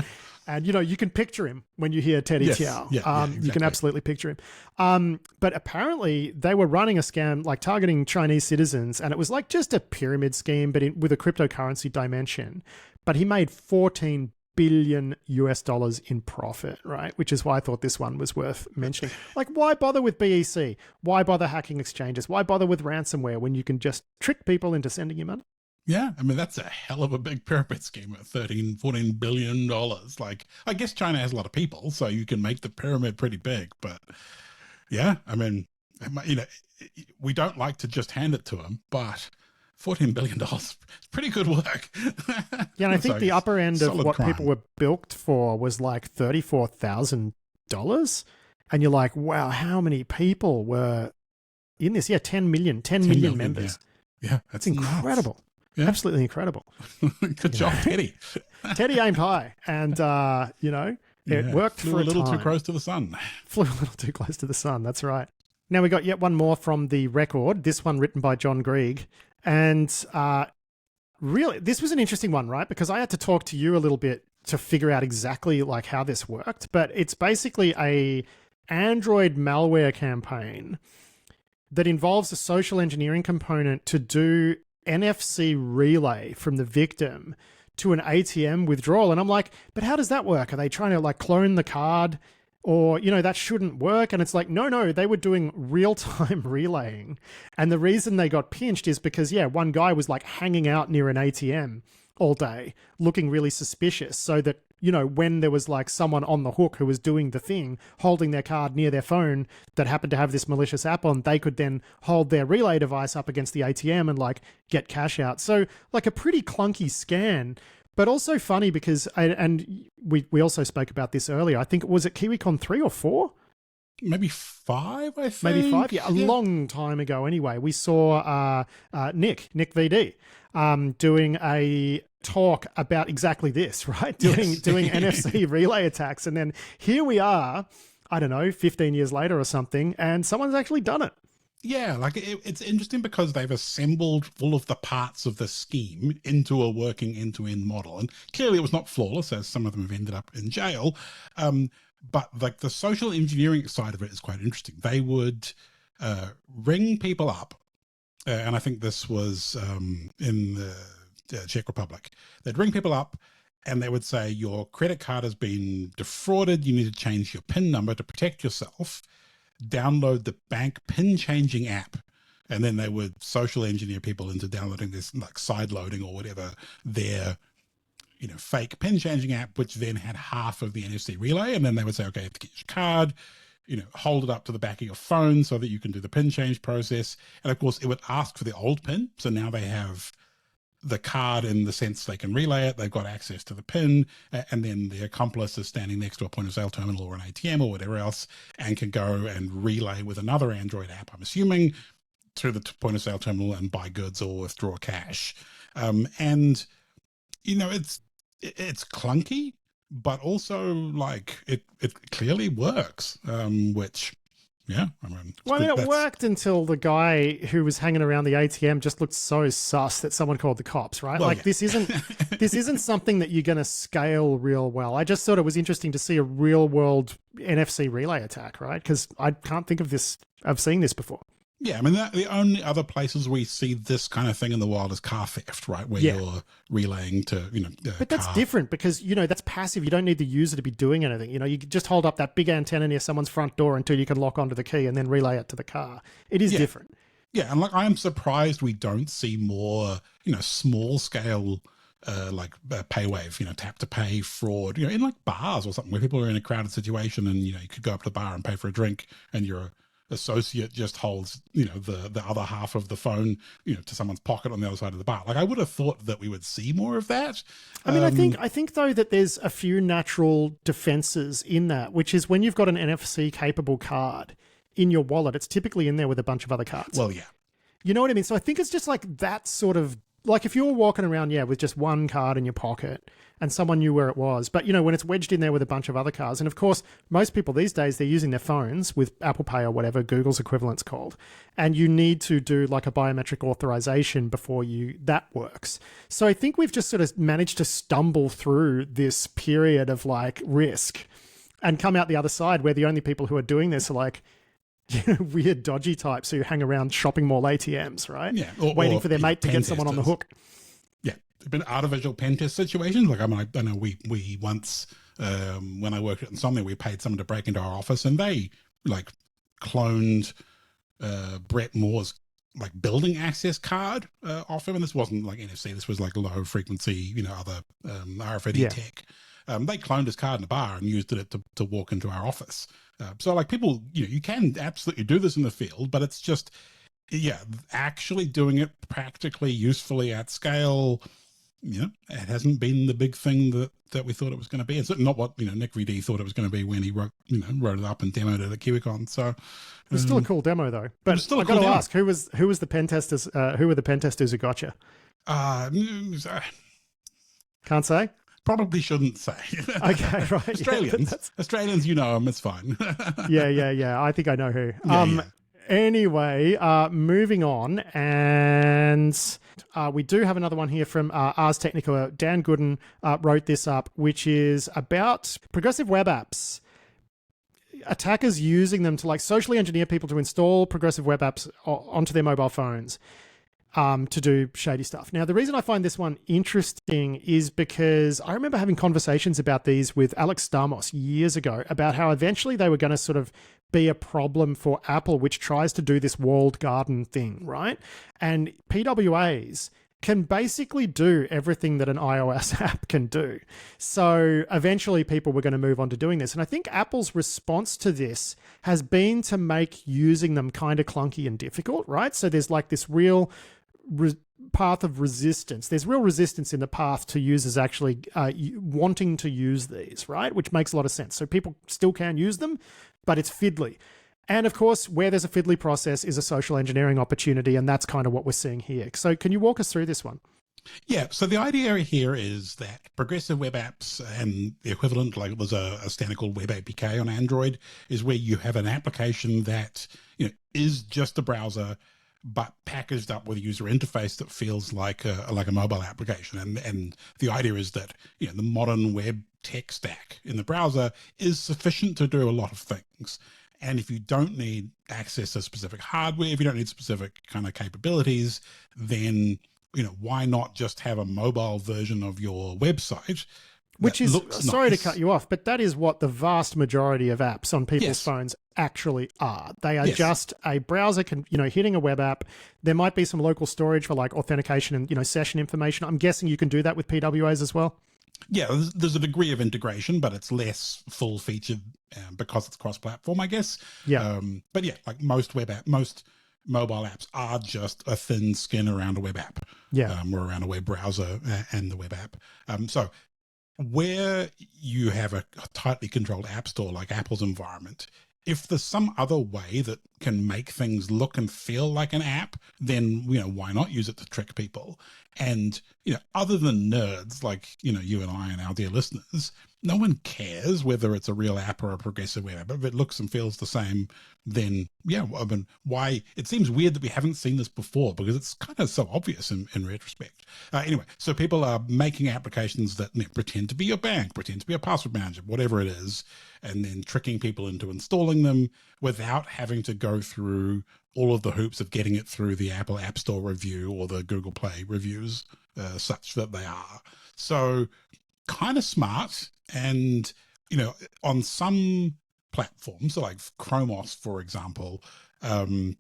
And, you can picture him when you hear Teddy Tiao. Exactly. You can absolutely picture him. But apparently they were running a scam, like targeting Chinese citizens, and it was like just a pyramid scheme, but with a cryptocurrency dimension. But he made $14 billion in profit, right? Which is why I thought this one was worth mentioning. Like, why bother with BEC? Why bother hacking exchanges? Why bother with ransomware when you can just trick people into sending you money? Yeah, I mean, that's a hell of a big pyramid scheme at $13-14 billion. Like, I guess China has a lot of people, so you can make the pyramid pretty big. But yeah, I mean, you know, we don't like to just hand it to them, but $14 billion is pretty good work. Yeah, and I think the upper end of what crime. people were bilked for was like $34,000. And you're like, wow, how many people were in this? Yeah, 10 million members. Yeah, that's incredible. Nuts. Yeah. Absolutely incredible. Good job, Teddy. Teddy aimed high, and it worked for a little time. Too close to the sun. Flew a little too close to the sun. That's right. Now we got yet one more from the Record. This one written by John Grieg, and really, this was an interesting one, right? Because I had to talk to you a little bit to figure out exactly like how this worked. But it's basically a Android malware campaign that involves a social engineering component to do NFC relay from the victim to an ATM withdrawal. And I'm like, but how does that work? Are they trying to like clone the card? Or, you know, that shouldn't work. And it's like, no, they were doing real-time relaying. And the reason they got pinched is because, yeah, one guy was like hanging out near an ATM all day, looking really suspicious, so that, you know, when there was like someone on the hook who was doing the thing, holding their card near their phone that happened to have this malicious app on, they could then hold their relay device up against the ATM and like get cash out. So like a pretty clunky scan, but also funny because, and we also spoke about this earlier, I think, was it KiwiCon 3 or 4? Maybe 5, I think. Maybe 5, yeah, a long time ago anyway. We saw Nick VD doing a talk about exactly this, right? Doing NFC relay attacks. And then here we are, I don't know, 15 years later or something, and someone's actually done it. Yeah, like it's interesting because they've assembled all of the parts of the scheme into a working end-to-end model. And clearly it was not flawless, as some of them have ended up in jail. But like the social engineering side of it is quite interesting. They would ring people up, and I think this was in the Czech Republic. They'd ring people up and they would say, your credit card has been defrauded. You need to change your PIN number to protect yourself. Download the bank PIN changing app. And then they would social engineer people into downloading this like side loading or whatever their, you know, fake PIN changing app, which then had half of the NFC relay. And then they would say, okay, you have to get your card, you know, hold it up to the back of your phone so that you can do the PIN change process. And of course it would ask for the old PIN. So now they have the card in the sense they can relay it. They've got access to the PIN, and then the accomplice is standing next to a point of sale terminal or an ATM or whatever else and can go and relay with another Android app, I'm assuming, to the point of sale terminal and buy goods or withdraw cash. And, you know, it's clunky, but also like it clearly works, which, yeah, I mean, well, it worked until the guy who was hanging around the ATM just looked so sus that someone called the cops, right? Well, like, yeah. This isn't something that you're going to scale real well. I just thought it was interesting to see a real world NFC relay attack, right? Because I can't think of seeing this before. Yeah, I mean, the only other places we see this kind of thing in the wild is car theft, right? Where you're relaying to, you know, but that's different because, you know, that's passive. You don't need the user to be doing anything. You know, you just hold up that big antenna near someone's front door until you can lock onto the key and then relay it to the car. It is different. Yeah, and like I am surprised we don't see more, you know, small scale paywave, you know, tap to pay fraud, you know, in like bars or something where people are in a crowded situation and, you know, you could go up to the bar and pay for a drink and your associate just holds, you know, the other half of the phone, you know, to someone's pocket on the other side of the bar. Like I would have thought that we would see more of that. I mean, I think though that there's a few natural defenses in that, which is when you've got an NFC capable card in your wallet, it's typically in there with a bunch of other cards. Well, yeah. You know what I mean? So I think it's just like that sort of, like if you're walking around, with just one card in your pocket and someone knew where it was, but you know, when it's wedged in there with a bunch of other cards, and of course, most people these days, they're using their phones with Apple Pay or whatever Google's equivalent's called, and you need to do like a biometric authorization before that works. So I think we've just sort of managed to stumble through this period of like risk and come out the other side where the only people who are doing this are like, you know, weird dodgy types who hang around shopping mall ATMs, right? Yeah. Waiting for their mate to get someone on the hook. Yeah. There've been artificial pen test situations. Like, I mean, I know we once, when I worked at Insomnia, we paid someone to break into our office and they like cloned Brett Moore's like building access card off him, and this wasn't like NFC. This was like low frequency, other RFID tech. They cloned his card in a bar and used it to walk into our office. So like people, you can absolutely do this in the field, but it's just, actually doing it practically, usefully at scale, it hasn't been the big thing that we thought it was going to be. It's not what, Nick VD thought it was going to be when he wrote it up and demoed it at KiwiCon. So it's still a cool demo though. But I got to ask, who was the pen testers? Who were the pen testers who got you? Can't say. Probably shouldn't say. Okay, right. Australians, Australians, them, it's fine. Yeah. I think I know who. Anyway, moving on, and we do have another one here from Ars Technica. Dan Gooden wrote this up, which is about progressive web apps. Attackers using them to like socially engineer people to install progressive web apps onto their mobile phones to do shady stuff. Now, the reason I find this one interesting is because I remember having conversations about these with Alex Stamos years ago about how eventually they were going to sort of be a problem for Apple, which tries to do this walled garden thing, right? And PWAs can basically do everything that an iOS app can do. So eventually people were going to move on to doing this. And I think Apple's response to this has been to make using them kind of clunky and difficult, right? So there's like this real path of resistance. There's real resistance in the path to users actually wanting to use these, right? Which makes a lot of sense. So people still can use them, but it's fiddly. And of course, where there's a fiddly process is a social engineering opportunity, and that's kind of what we're seeing here. So can you walk us through this one? Yeah, so the idea here is that progressive web apps and the equivalent, like there's a standard called Web APK on Android, is where you have an application that is just a browser, but packaged up with a user interface that feels like a mobile application. And the idea is that the modern web tech stack in the browser is sufficient to do a lot of things. And if you don't need access to specific hardware, if you don't need specific kind of capabilities, then why not just have a mobile version of your website? Which is, sorry to cut you off, but that is what the vast majority of apps on people's phones actually are. They are just a browser, hitting a web app. There might be some local storage for like authentication and, session information. I'm guessing you can do that with PWAs as well. Yeah, there's a degree of integration, but it's less full featured because it's cross-platform, I guess. Yeah. But yeah, like most mobile apps are just a thin skin around a web app. Yeah. Or around a web browser and the web app. So where you have a tightly controlled app store like Apple's environment, if there's some other way that can make things look and feel like an app, then, why not use it to trick people? And, other than nerds like, you and I and our dear listeners, no one cares whether it's a real app or a progressive web app. If it looks and feels the same, then why? It seems weird that we haven't seen this before because it's kind of so obvious in retrospect. Anyway, so people are making applications that pretend to be your bank, pretend to be a password manager, whatever it is, and then tricking people into installing them without having to go through all of the hoops of getting it through the Apple App Store review or the Google Play reviews, such that they are. So kind of smart. And, on some platforms, like Chromos, for example, the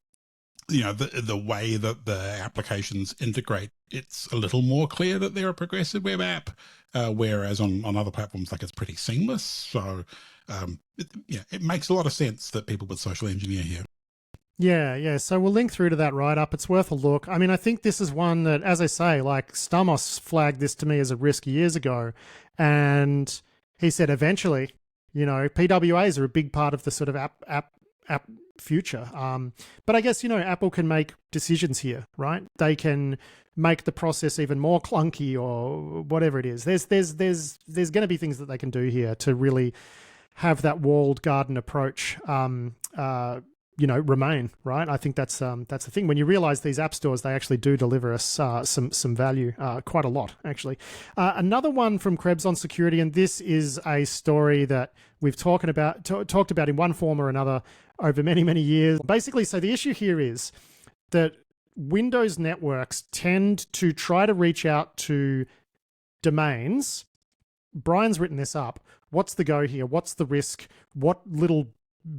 way that the applications integrate, it's a little more clear that they're a progressive web app, whereas on other platforms, like it's pretty seamless. So, it makes a lot of sense that people would social engineer here. Yeah. So we'll link through to that write-up. It's worth a look. I mean, I think this is one that, as I say, like Stamos flagged this to me as a risk years ago. And he said eventually, PWAs are a big part of the sort of app future. But I guess, Apple can make decisions here, right? They can make the process even more clunky or whatever it is. There's going to be things that they can do here to really have that walled garden approach remain, right? I think that's the thing. When you realize these app stores, they actually do deliver us some value, quite a lot, actually. Another one from Krebs on security, and this is a story that we've talked about in one form or another over many, many years. Basically, so the issue here is that Windows networks tend to try to reach out to domains. Brian's written this up. What's the go here? What's the risk? What little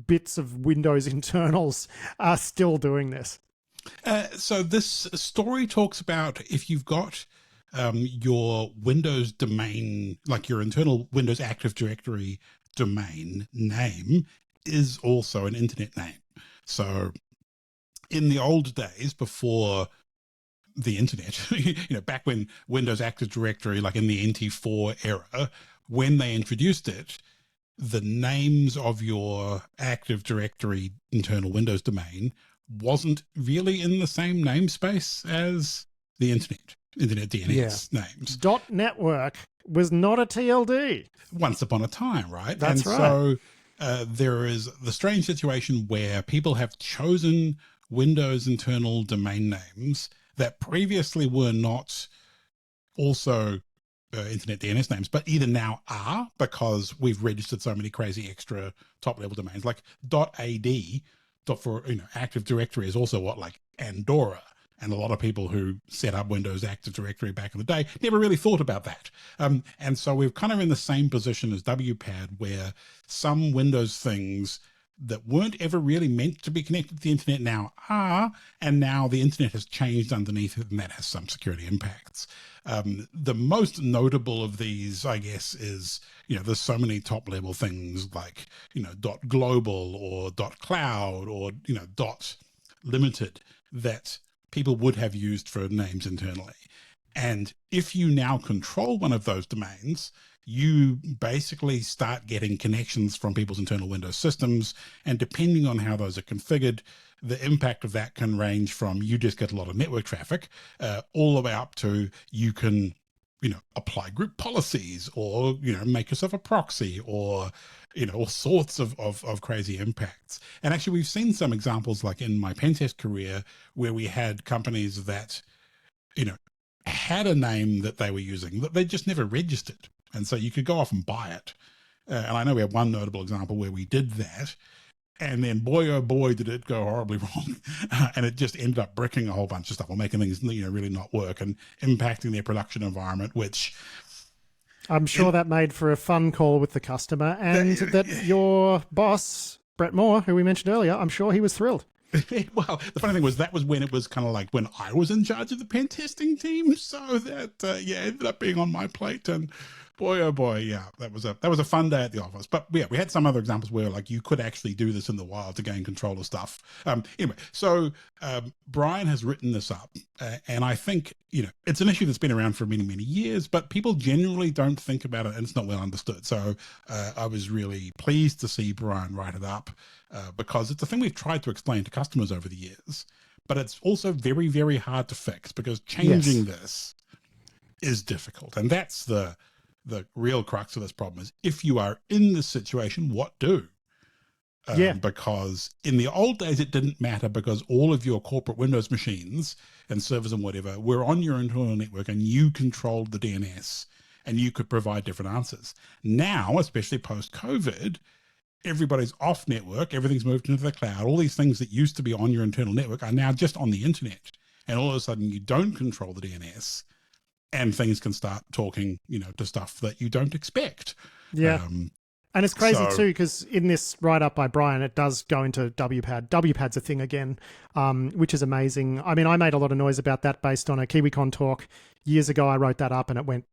bits of Windows internals are still doing this? So this story talks about if you've got your Windows domain, like your internal Windows Active Directory domain name is also an internet name. So in the old days before the internet, back when Windows Active Directory, like in the NT4 era, when they introduced it, the names of your Active Directory internal Windows domain wasn't really in the same namespace as the internet DNS names. .network was not a TLD. Once upon a time, right? That's right. So there is the strange situation where people have chosen Windows internal domain names that previously were not also internet DNS names, but either now are, because we've registered so many crazy extra top level domains like .ad for Active Directory is also like Andorra. And a lot of people who set up Windows Active Directory back in the day never really thought about that. And so we're kind of in the same position as WPAD, where some Windows things that weren't ever really meant to be connected to the internet now are, and now the internet has changed underneath it, and that has some security impacts. The most notable of these, I guess, is, there's so many top level things like, .global or .cloud or, .limited that people would have used for names internally. And if you now control one of those domains, you basically start getting connections from people's internal Windows systems. And depending on how those are configured, the impact of that can range from you just get a lot of network traffic, all the way up to you can, apply group policies or, make yourself a proxy or, all sorts of crazy impacts. And actually, we've seen some examples like in my pen test career where we had companies that, had a name that they were using that they just never registered. And so you could go off and buy it. And I know we have one notable example where we did that. And then boy, oh boy, did it go horribly wrong. And it just ended up bricking a whole bunch of stuff or making things, really not work and impacting their production environment, which I'm sure that made for a fun call with the customer, and that your boss, Brett Moore, who we mentioned earlier, I'm sure he was thrilled. Well, the funny thing was that was when it was kind of like when I was in charge of the pen testing team. So that, ended up being on my plate. And boy, oh boy, yeah, that was a fun day at the office. But yeah, we had some other examples where like you could actually do this in the wild to gain control of stuff. Anyway, so Brian has written this up, and I think, it's an issue that's been around for many, many years, but people generally don't think about it and it's not well understood. So I was really pleased to see Brian write it up because it's a thing we've tried to explain to customers over the years, but it's also very, very hard to fix because changing this is difficult. And that's the real crux of this problem is if you are in this situation, what do? Because in the old days, it didn't matter because all of your corporate Windows machines and servers and whatever were on your internal network and you controlled the DNS and you could provide different answers. Now, especially post-COVID, everybody's off network, everything's moved into the cloud. All these things that used to be on your internal network are now just on the internet. And all of a sudden you don't control the DNS and things can start talking, to stuff that you don't expect. Yeah. And it's crazy too, because in this write-up by Brian, it does go into WPAD. WPAD's a thing again, which is amazing. I mean, I made a lot of noise about that based on a KiwiCon talk. Years ago, I wrote that up and it went,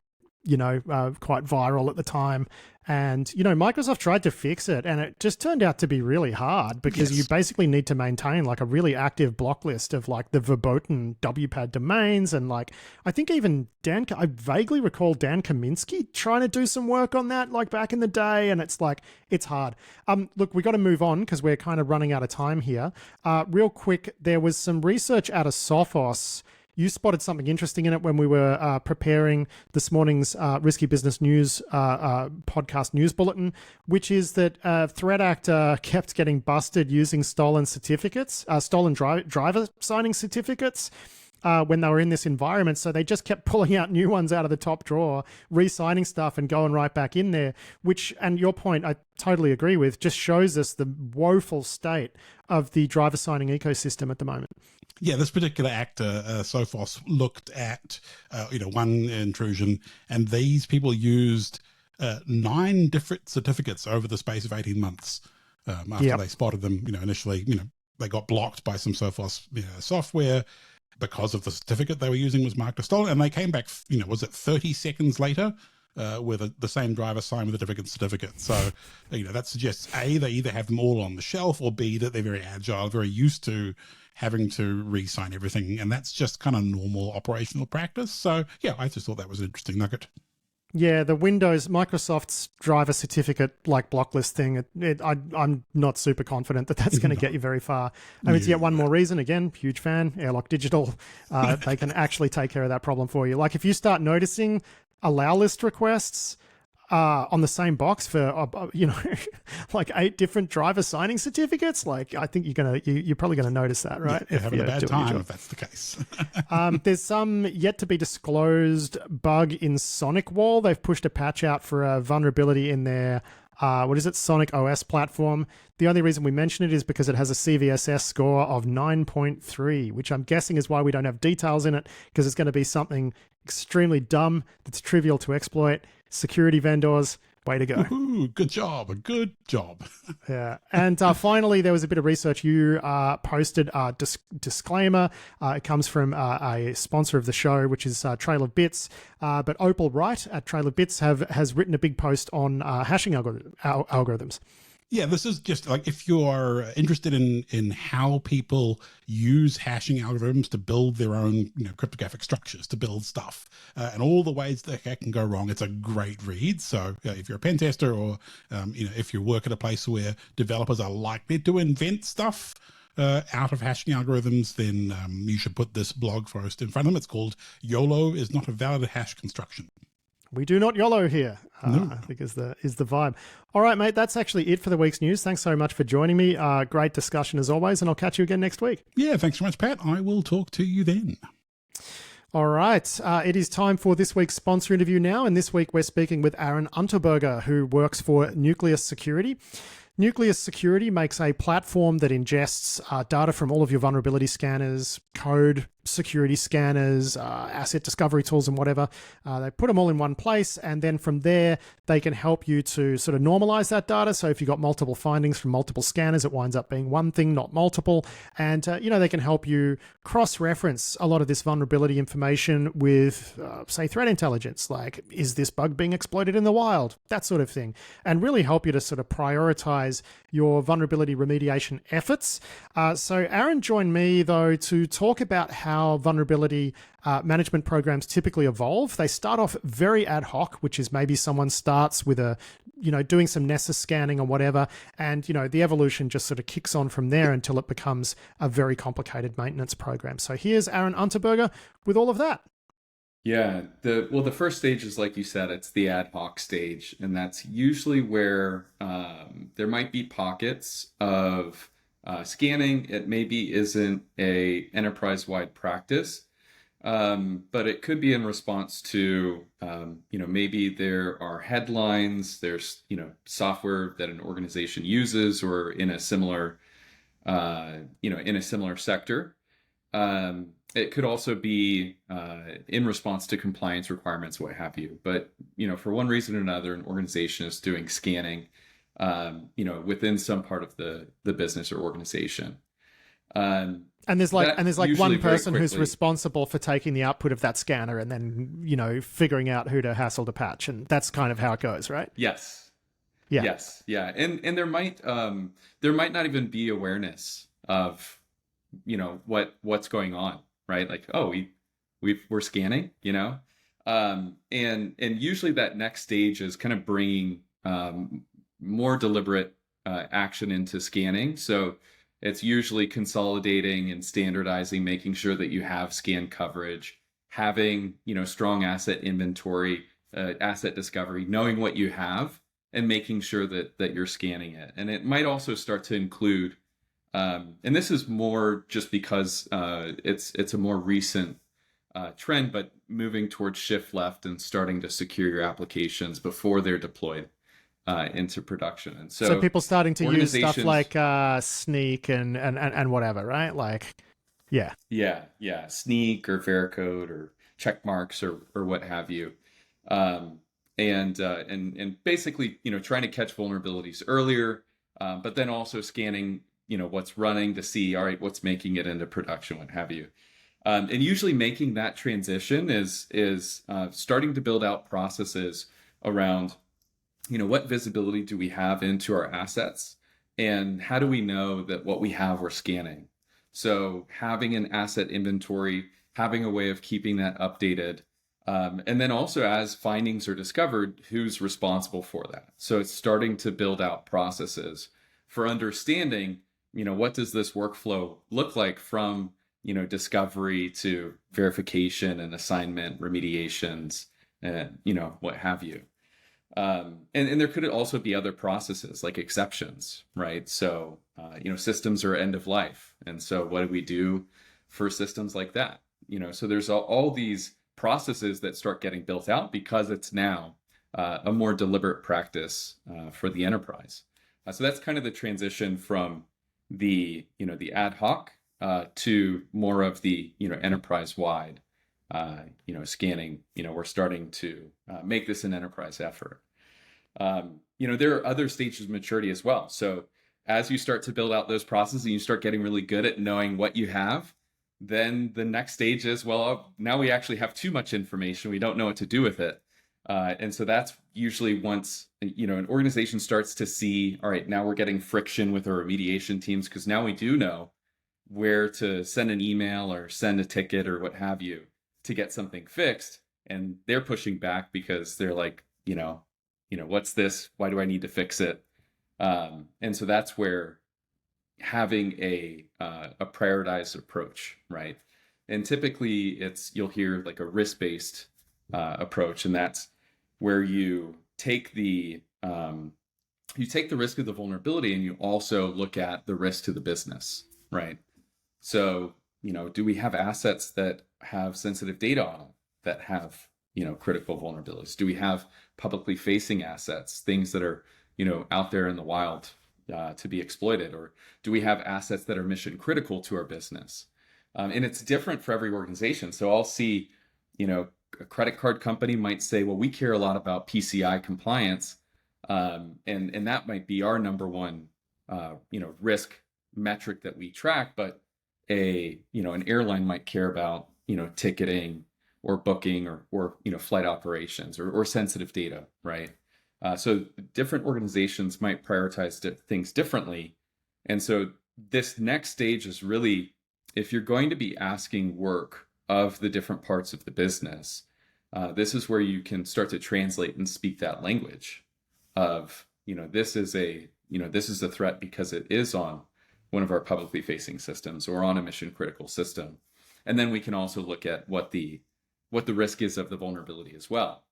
quite viral at the time. And, Microsoft tried to fix it and it just turned out to be really hard because you basically need to maintain like a really active block list of like the verboten WPAD domains. And like, I think even I vaguely recall Dan Kaminsky trying to do some work on that like back in the day. And it's like, it's hard. Look, we got to move on because we're kind of running out of time here. Real quick, there was some research out of Sophos. You spotted something interesting in it when we were preparing this morning's Risky Business News podcast news bulletin, which is that threat actor kept getting busted using stolen certificates, stolen driver signing certificates when they were in this environment. So they just kept pulling out new ones out of the top drawer, re-signing stuff and going right back in there, which, and your point, I totally agree with, just shows us the woeful state of the driver signing ecosystem at the moment. Yeah, this particular actor, Sophos, looked at, one intrusion, and these people used 9 different certificates over the space of 18 months after they spotted them, initially, they got blocked by some Sophos software because of the certificate they were using was marked as stolen, and they came back, was it 30 seconds later with the same driver signed with a different certificate. So, that suggests A, they either have them all on the shelf, or B, that they're very agile, very used to having to re-sign everything, and that's just kind of normal operational practice. So, yeah, I just thought that was an interesting nugget. Yeah, the Microsoft's driver certificate like block list thing, I'm not super confident that that's going to get you very far. I mean, it's yet one more reason, again, huge fan, Airlock Digital, they can actually take care of that problem for you. Like if you start noticing allow list requests on the same box for, like 8 different driver signing certificates, like I think you're probably going to notice that, right? You're having a bad time if that's the case. There's some yet to be disclosed bug in SonicWall. They've pushed a patch out for a vulnerability in their, Sonic OS platform. The only reason we mention it is because it has a CVSS score of 9.3, which I'm guessing is why we don't have details in it, because it's going to be something extremely dumb that's trivial to exploit. Security vendors, way to go. Ooh, good job. Yeah. And finally, there was a bit of research you posted, disclaimer. It comes from a sponsor of the show, which is Trail of Bits. But Opal Wright at Trail of Bits has written a big post on hashing algorithms. Yeah, this is just like if you are interested in how people use hashing algorithms to build their own cryptographic structures, to build stuff, and all the ways that can go wrong, it's a great read. So if you're a pen tester or if you work at a place where developers are likely to invent stuff out of hashing algorithms, then you should put this blog post in front of them. It's called YOLO is not a valid hash construction. We do not YOLO here, no. I think is the vibe. All right, mate, that's actually it for the week's news. Thanks so much for joining me. Great discussion as always, and I'll catch you again next week. Yeah, thanks so much, Pat. I will talk to you then. All right, it is time for this week's sponsor interview now, and this week we're speaking with Aaron Unterberger, who works for Nucleus Security. Nucleus Security makes a platform that ingests data from all of your vulnerability scanners, code, security scanners, asset discovery tools and whatever. They put them all in one place, and then from there they can help you to sort of normalize that data. So if you've got multiple findings from multiple scanners, it winds up being one thing, not multiple. And they can help you cross-reference a lot of this vulnerability information with say threat intelligence, like is this bug being exploited in the wild, that sort of thing, and really help you to sort of prioritize your vulnerability remediation efforts. So Aaron joined me though to talk about how vulnerability management programs typically evolve. They start off very ad hoc, which is maybe someone starts with doing some Nessus scanning or whatever, and the evolution just sort of kicks on from there until it becomes a very complicated maintenance program. So here's Aaron Unterberger with all of that. Yeah, the first stage is, like you said, it's the ad hoc stage, and that's usually where there might be pockets of scanning. It maybe isn't a enterprise-wide practice, but it could be in response to maybe there are headlines, there's software that an organization uses or in a similar sector. It could also be in response to compliance requirements, what have you. But for one reason or another, an organization is doing scanning within some part of the business or organization. And there's like one person who's responsible for taking the output of that scanner and then, figuring out who to hassle to patch. And that's kind of how it goes, right? Yes. Yeah. Yes. Yeah. And there might not even be awareness of, what's going on, right? Like, oh, we're scanning, and usually that next stage is kind of bringing more deliberate action into scanning. So it's usually consolidating and standardizing, making sure that you have scan coverage, having, strong asset inventory, asset discovery, knowing what you have and making sure that you're scanning it. And it might also start to include, and this is more just because it's a more recent trend, but moving towards shift left and starting to secure your applications before they're deployed into production. And so people starting to use stuff like Sneak and whatever, right? Like, yeah. Sneak or Veracode or check marks or what have you. And basically, trying to catch vulnerabilities earlier, but then also scanning what's running to see, all right, what's making it into production, what have you. And usually making that transition is starting to build out processes around, what visibility do we have into our assets, and how do we know that what we have we're scanning? So having an asset inventory, having a way of keeping that updated, and then also as findings are discovered, who's responsible for that? So it's starting to build out processes for understanding, what does this workflow look like from, discovery to verification and assignment, remediations, and, what have you. And there could also be other processes like exceptions, right? So, systems are end of life. And so what do we do for systems like that? So there's all these processes that start getting built out because it's now a more deliberate practice for the enterprise. So that's kind of the transition from the ad hoc to more of the, enterprise-wide, scanning. We're starting to make this an enterprise effort. There are other stages of maturity as well. So as you start to build out those processes and you start getting really good at knowing what you have, then the next stage is, well, now we actually have too much information. We don't know what to do with it. And so that's usually once, an organization starts to see, all right, now we're getting friction with our remediation teams because now we do know where to send an email or send a ticket or what have you to get something fixed. And they're pushing back because they're like, what's this? Why do I need to fix it? And so that's where having a prioritized approach, right? And typically you'll hear like a risk-based approach, and that's where you take the risk of the vulnerability and you also look at the risk to the business, right? So, do we have assets that have sensitive data on them that have, critical vulnerabilities? Do we have publicly facing assets, things that are, out there in the wild to be exploited? Or do we have assets that are mission critical to our business? And it's different for every organization. So I'll see, a credit card company might say, well, we care a lot about PCI compliance. And that might be our number one, risk metric that we track. But an airline might care about, ticketing or booking or flight operations or sensitive data, right? So different organizations might prioritize things differently. And so this next stage is really, if you're going to be asking work of the different parts of the business, this is where you can start to translate and speak that language of, this is a threat because it is on one of our publicly facing systems or on a mission critical system. And then we can also look at what the risk is of the vulnerability as well.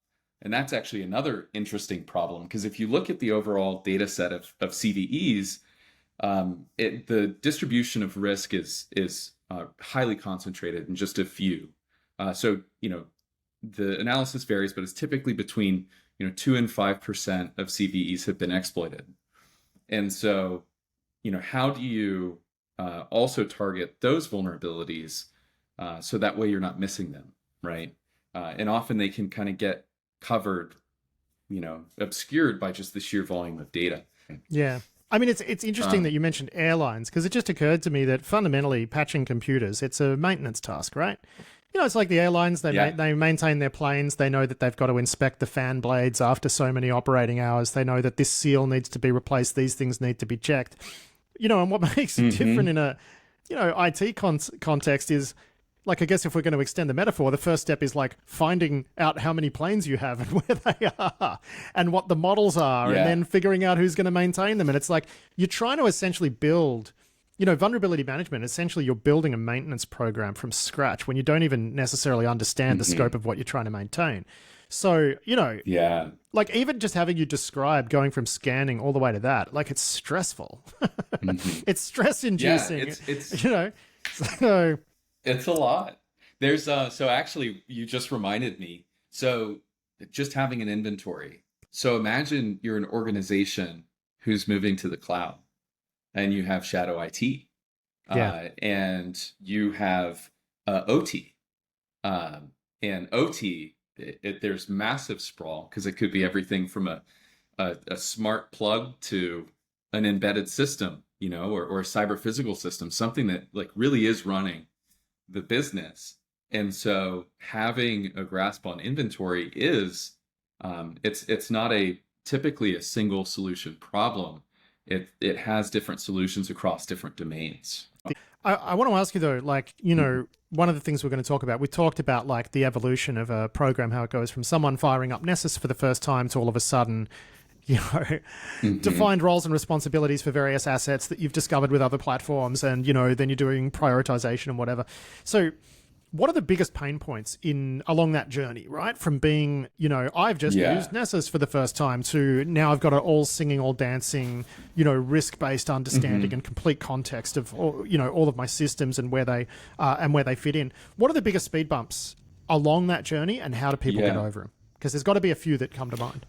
And that's actually another interesting problem, because if you look at the overall data set of CVEs, the distribution of risk is highly concentrated in just a few. So the analysis varies, but it's typically between 2 and 5% of CVEs have been exploited. And so how do you also target those vulnerabilities so that way you're not missing them, right? And often they can kind of get covered, obscured by just the sheer volume of data. Yeah. I mean, it's interesting that you mentioned airlines, because it just occurred to me that fundamentally patching computers, it's a maintenance task, right? It's like the airlines, they maintain their planes. They know that they've got to inspect the fan blades after so many operating hours. They know that this seal needs to be replaced. These things need to be checked. And what makes it different in a, IT context is, like, I guess if we're going to extend the metaphor, the first step is like finding out how many planes you have and where they are and what the models are, and then figuring out who's going to maintain them. And it's like you're trying to essentially build, vulnerability management. Essentially, you're building a maintenance program from scratch when you don't even necessarily understand the scope of what you're trying to maintain. So, like even just having you describe going from scanning all the way to that, like it's stressful. It's stress inducing, so... It's a lot. There's so actually you just reminded me. So just having an inventory. So imagine you're an organization who's moving to the cloud and you have shadow IT and you have OT. And OT, there's massive sprawl because it could be everything from a smart plug to an embedded system or a cyber physical system, something that like really is running the business. And so having a grasp on inventory is, it's not typically a single solution problem. It has different solutions across different domains. I want to ask you though, like, one of the things we're going to talk about, we talked about like the evolution of a program, how it goes from someone firing up Nessus for the first time to all of a sudden, defined roles and responsibilities for various assets that you've discovered with other platforms. And, then you're doing prioritization and whatever. So what are the biggest pain points along that journey, right? From being, I've just used Nessus for the first time to now I've got an all singing, all dancing, risk-based understanding and complete context of, all of my systems and where they fit in. What are the biggest speed bumps along that journey, and how do people get over them? Because there's got to be a few that come to mind.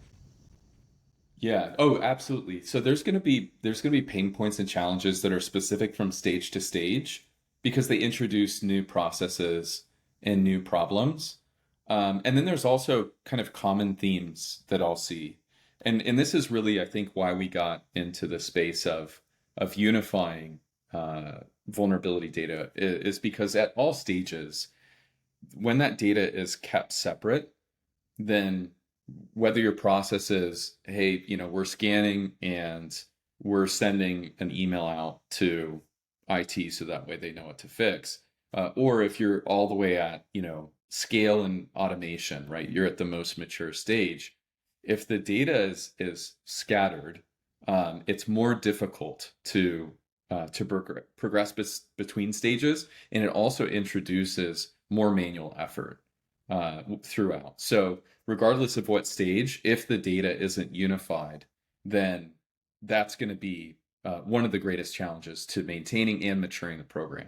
Yeah. Oh, absolutely. So there's going to be pain points and challenges that are specific from stage to stage, because they introduce new processes and new problems. And then there's also kind of common themes that I'll see. And this is really, I think, why we got into the space of unifying vulnerability data, is because at all stages, when that data is kept separate, then whether your process is, hey, we're scanning and we're sending an email out to IT so that way they know what to fix, or if you're all the way at scale and automation, right? You're at the most mature stage. If the data is scattered, it's more difficult to progress between stages, and it also introduces more manual effort throughout. So regardless of what stage, if the data isn't unified, then that's going to be one of the greatest challenges to maintaining and maturing the program.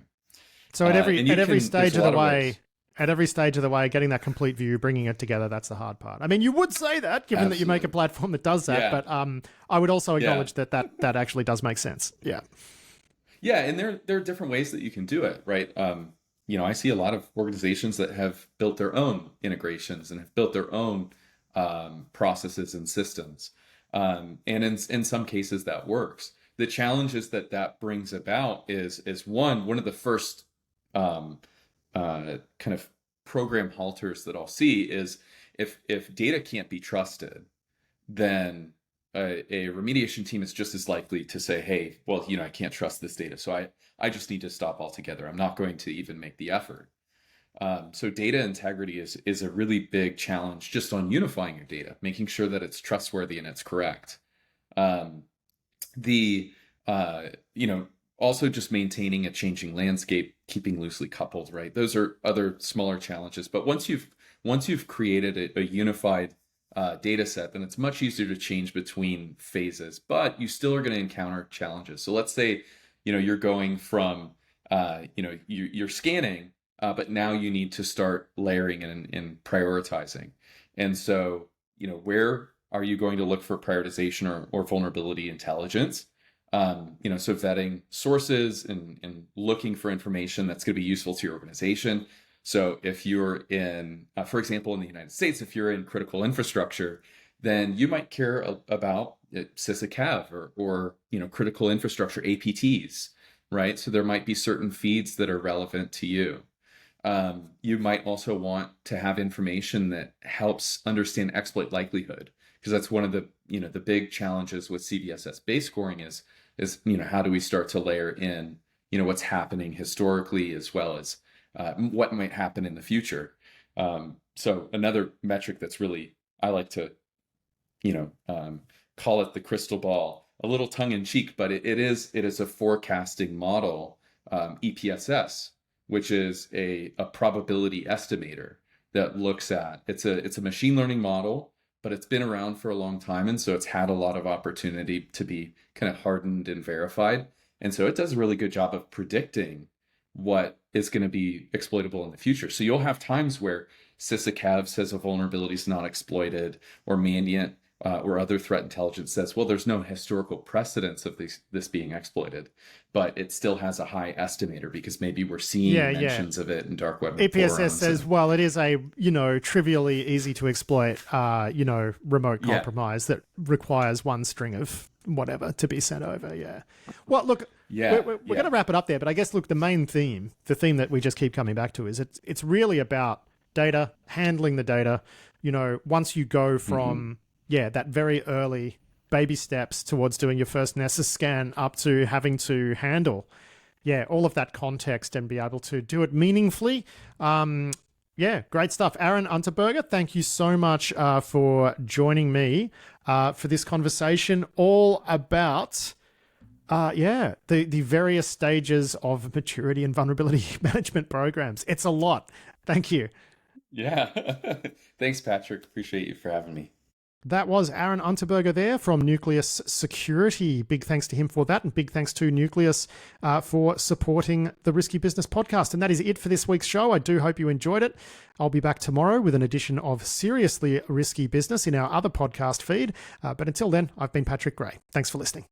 So at every stage of the way, getting that complete view, bringing it together, that's the hard part. I mean, you would say that, given Absolutely. that you make a platform that does that, but I would also acknowledge that actually does make sense. Yeah. Yeah, and there are different ways that you can do it, right? I see a lot of organizations that have built their own integrations and have built their own processes and systems. And in some cases that works. The challenges that brings about is one of the first kind of program halters that I'll see is if data can't be trusted, then a remediation team is just as likely to say, hey, well, I can't trust this data, so I just need to stop altogether. I'm not going to even make the effort. So data integrity is a really big challenge just on unifying your data, making sure that it's trustworthy and it's correct. Also just maintaining a changing landscape, keeping loosely coupled, right? Those are other smaller challenges. But once you've created a unified data set, then it's much easier to change between phases, but you still are going to encounter challenges. So let's say, you're going from, you're scanning, but now you need to start layering and prioritizing. And so, where are you going to look for prioritization or vulnerability intelligence? So vetting sources and looking for information that's going to be useful to your organization. So if you're in, for example, in the United States, if you're in critical infrastructure, then you might care about CISA CAV or critical infrastructure APTs, right? So there might be certain feeds that are relevant to you. You might also want to have information that helps understand exploit likelihood, because that's one of the the big challenges with CVSS base scoring is how do we start to layer in what's happening historically as well as what might happen in the future. So another metric that's really, I like to call it the crystal ball, a little tongue in cheek, but it is a forecasting model, EPSS, which is a probability estimator that looks at, it's a machine learning model, but it's been around for a long time. And so it's had a lot of opportunity to be kind of hardened and verified. And so it does a really good job of predicting what is going to be exploitable in the future. So you'll have times where CISA CAV says a vulnerability is not exploited, or Mandiant or other threat intelligence says, well, there's no historical precedence of this being exploited, but it still has a high estimator because maybe we're seeing mentions of it in dark web. EPSS says, well, it is a, trivially easy to exploit, remote compromise that requires one string of whatever to be sent over. Yeah. Well, look, Yeah, we're going to wrap it up there, but I guess, look, the main theme, the theme that we just keep coming back to is it's really about data, handling the data. You know, once you go from, that very early baby steps towards doing your first Nessus scan up to having to handle, all of that context and be able to do it meaningfully. Great stuff. Aaron Unterberger, thank you so much for joining me for this conversation all about, the various stages of maturity and vulnerability management programs. It's a lot. Thank you. Yeah. Thanks, Patrick. Appreciate you for having me. That was Aaron Unterberger there from Nucleus Security. Big thanks to him for that, and big thanks to Nucleus for supporting the Risky Business podcast. And that is it for this week's show. I do hope you enjoyed it. I'll be back tomorrow with an edition of Seriously Risky Business in our other podcast feed. But until then, I've been Patrick Gray. Thanks for listening.